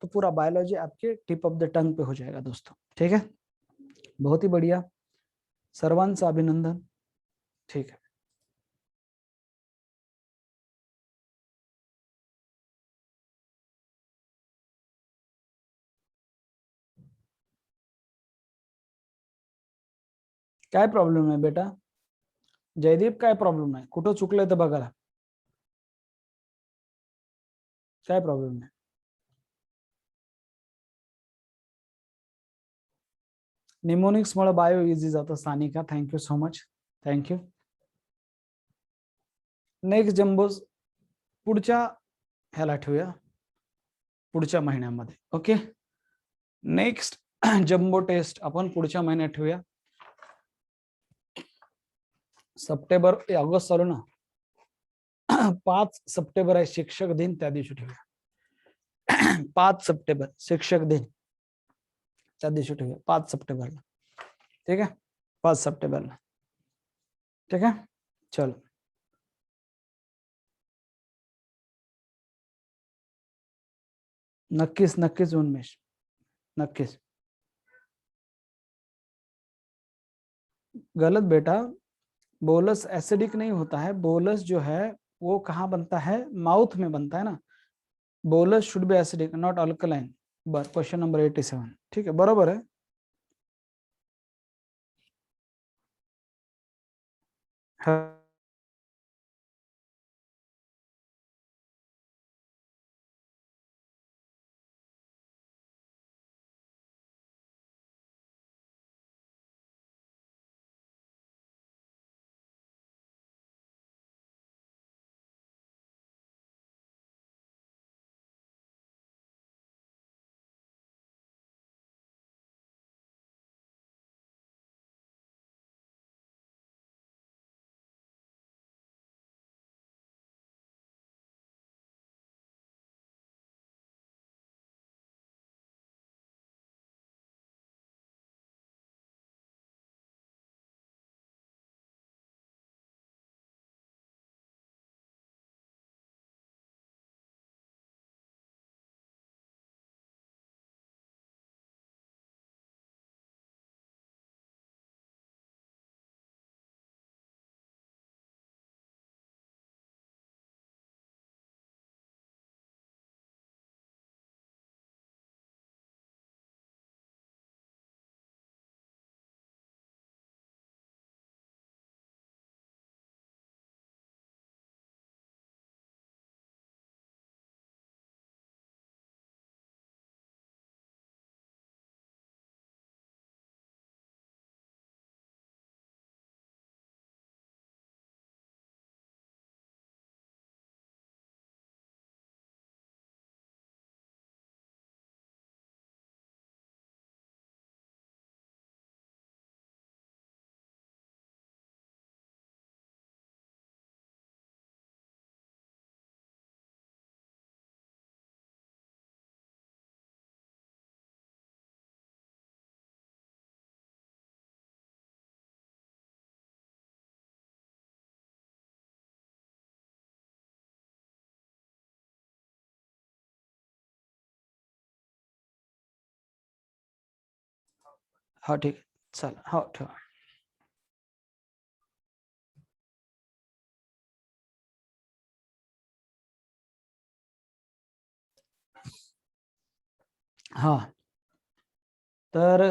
Speaker 2: तो पूरा बायोलॉजी आपके टिप ऑफ द टंग पे हो जाएगा दोस्तों। ठीक है, बहुत ही बढ़िया, सर्वांश अभिनंदन। ठीक है, काय प्रॉब्लेम आहे बेटा? जयदीप, काय प्रॉब्लेम आहे? कुठं चुकलंय तर बघा, काय प्रॉब्लेम आहे? निमोनिक्स मुळे बायो इझी जातं Sanika, thank you so much, thank you. Next jumbos पुढच्या ह्याला ठेवूया, पुढच्या महिन्यामध्ये। ओके, नेक्स्ट जम्बो टेस्ट आपण पुढच्या महिन्यात ठेवूया, सप्टेंबर ऑगस्ट चालू ना, 5 सप्टेंबर आहे शिक्षक दिन, त्या दिवशी ठेवूया। 5 सप्टेंबर शिक्षक दिन, त्या दिवशी ठेवूया 5 सप्टेंबरला। ठीक आहे, 5 सप्टेंबरला। ठीक आहे, चलो। नक्कीच नक्कीच उन्मेष, नक्कीच। गलत बेटा, बोलस एसिडिक नहीं होता है, बोलस जो है वो कहाँ बनता है? माउथ में बनता है ना। Bolus should be acidic not alkaline. Question number 87, ठीक है, बरोबर है। हाँ, हाँ ठीक है, चल, हाँ ठेवा। हाँ, तर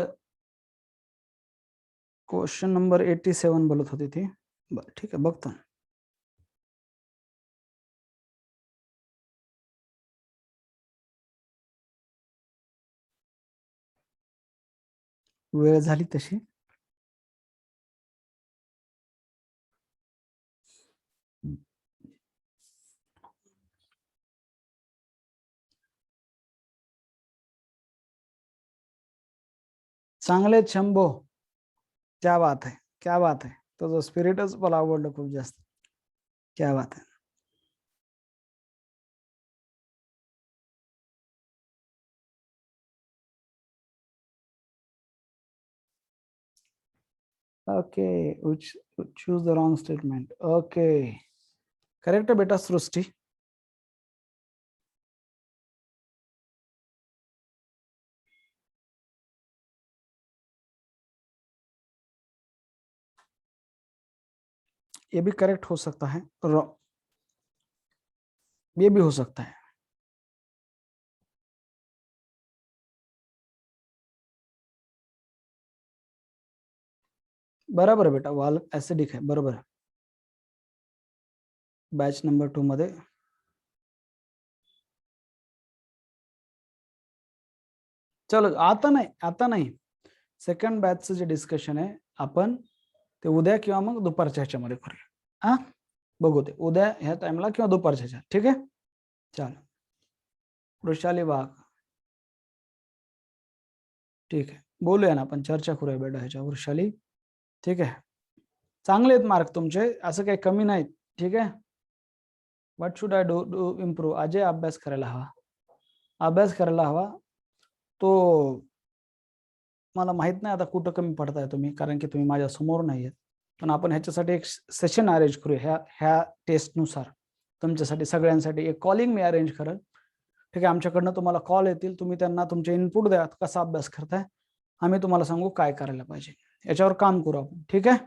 Speaker 2: क्वेश्चन नंबर 87 बोलत होती ती, बरं ठीक आहे, बघतो। वेळ झाली तशी। चांगले शंभो, क्या बात है, क्या बात है, तुझं स्पिरिटच मला आवडलं खूप जास्त। क्या बात है. Okay, which choose the wrong statement. Okay, correct है बेटा सृष्टि. ये भी करेक्ट हो सकता है, ये भी हो सकता है. बरोबर आहे बेटा, वाल ऍसिडिक आहे, बरोबर आहे. बॅच नंबर 2 मध्ये चलो आता नाही सेकंड बॅचचं जे डिस्कशन आहे आपण ते उद्या किंवा मग दुपारच्या ह्याच्यामध्ये करूया. हा, बघू ते उद्या ह्या टाइमला किंवा दुपारच्या ह्याच्यात. ठीक आहे, चलो. वृषाली वाघ, ठीक आहे, बोलूया ना आपण, चर्चा करूया बेटा ह्याच्या. वृषाली, ठीक आहे, चांगले आहेत मार्क तुमचे, असं काही कमी नाहीत. ठीक आहे. What should I do improve. Ajay अभ्यास करायला हवा, अभ्यास करायला हवा. तो मला माहित नाही आता कुठं कमी पडताय तुम्ही, कारण की तुम्ही माझ्या समोर नाही आहेत. पण आपण ह्याच्यासाठी एक सेशन अरेंज करूया ह्या टेस्टनुसार. तुमच्यासाठी सगळ्यांसाठी एक कॉलिंग मी अरेंज करेल. ठीक आहे, आमच्याकडनं तुम्हाला कॉल येतील, तुम्ही त्यांना तुमचे इनपुट द्या, कसा अभ्यास करताय, आम्ही तुम्हाला सांगू काय करायला पाहिजे. याच्यावर काम करू आपण. ठीक आहे,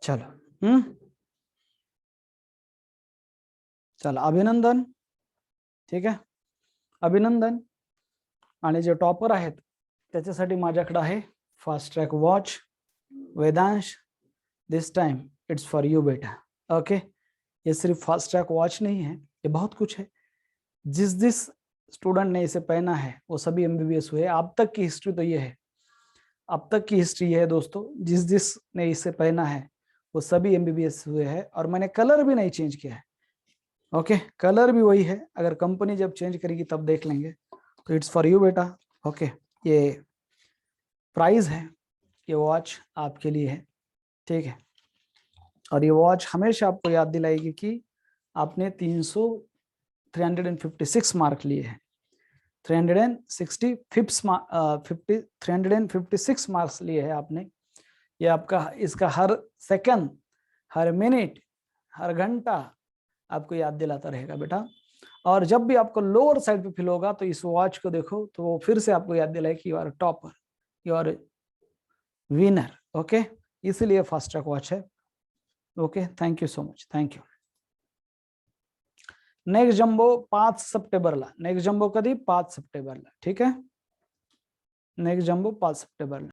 Speaker 2: चलो. चला, अभिनंदन. ठीक आहे, अभिनंदन. आणि जे टॉपर आहेत त्याच्यासाठी माझ्याकडे आहे fast track watch. Vedansh, this time it's for you बेटा. ओके, ये सिर्फ फास्ट ट्रैक वॉच नहीं है, ये बहुत कुछ है. जिस स्टूडेंट ने इसे पहना है वो सभी एमबीबीएस हुए. अब तक की हिस्ट्री तो ये है, अब तक की हिस्ट्री ये है दोस्तों, जिस ने इसे पहना है वो सभी एमबीबीएस हुए हैं. और मैंने कलर भी नहीं चेंज किया है. ओके, कलर भी वही है, अगर कंपनी जब चेंज करेगी तब देख लेंगे. तो इट्स फॉर यू बेटा. ओके, ये प्राइस है, ये वॉच आपके लिए है. ठीक है, और ये वॉच हमेशा आपको याद दिलाएगी कि आपने 356 मार्क लिए हैं. 356 मार्क्स लिए हैं आपने. ये आपका, इसका हर सेकंड, हर मिनट, हर घंटा आपको याद दिलाता रहेगा बेटा. और जब भी आपको लोअर साइड पे फील होगा तो इस वॉच को देखो, तो वो फिर से आपको याद दिलाए कि you are topper, you are winner. Okay, इसलिए फास्ट ट्रैक वॉच है. Okay, thank you so much, thank you. Next jumbo 5 सप्टेंबरला. नेक्स्ट जम्बो कधी? 5 सप्टेंबरला. ठीक आहे, नेक्स्ट जम्बो 5 सप्टेंबरला.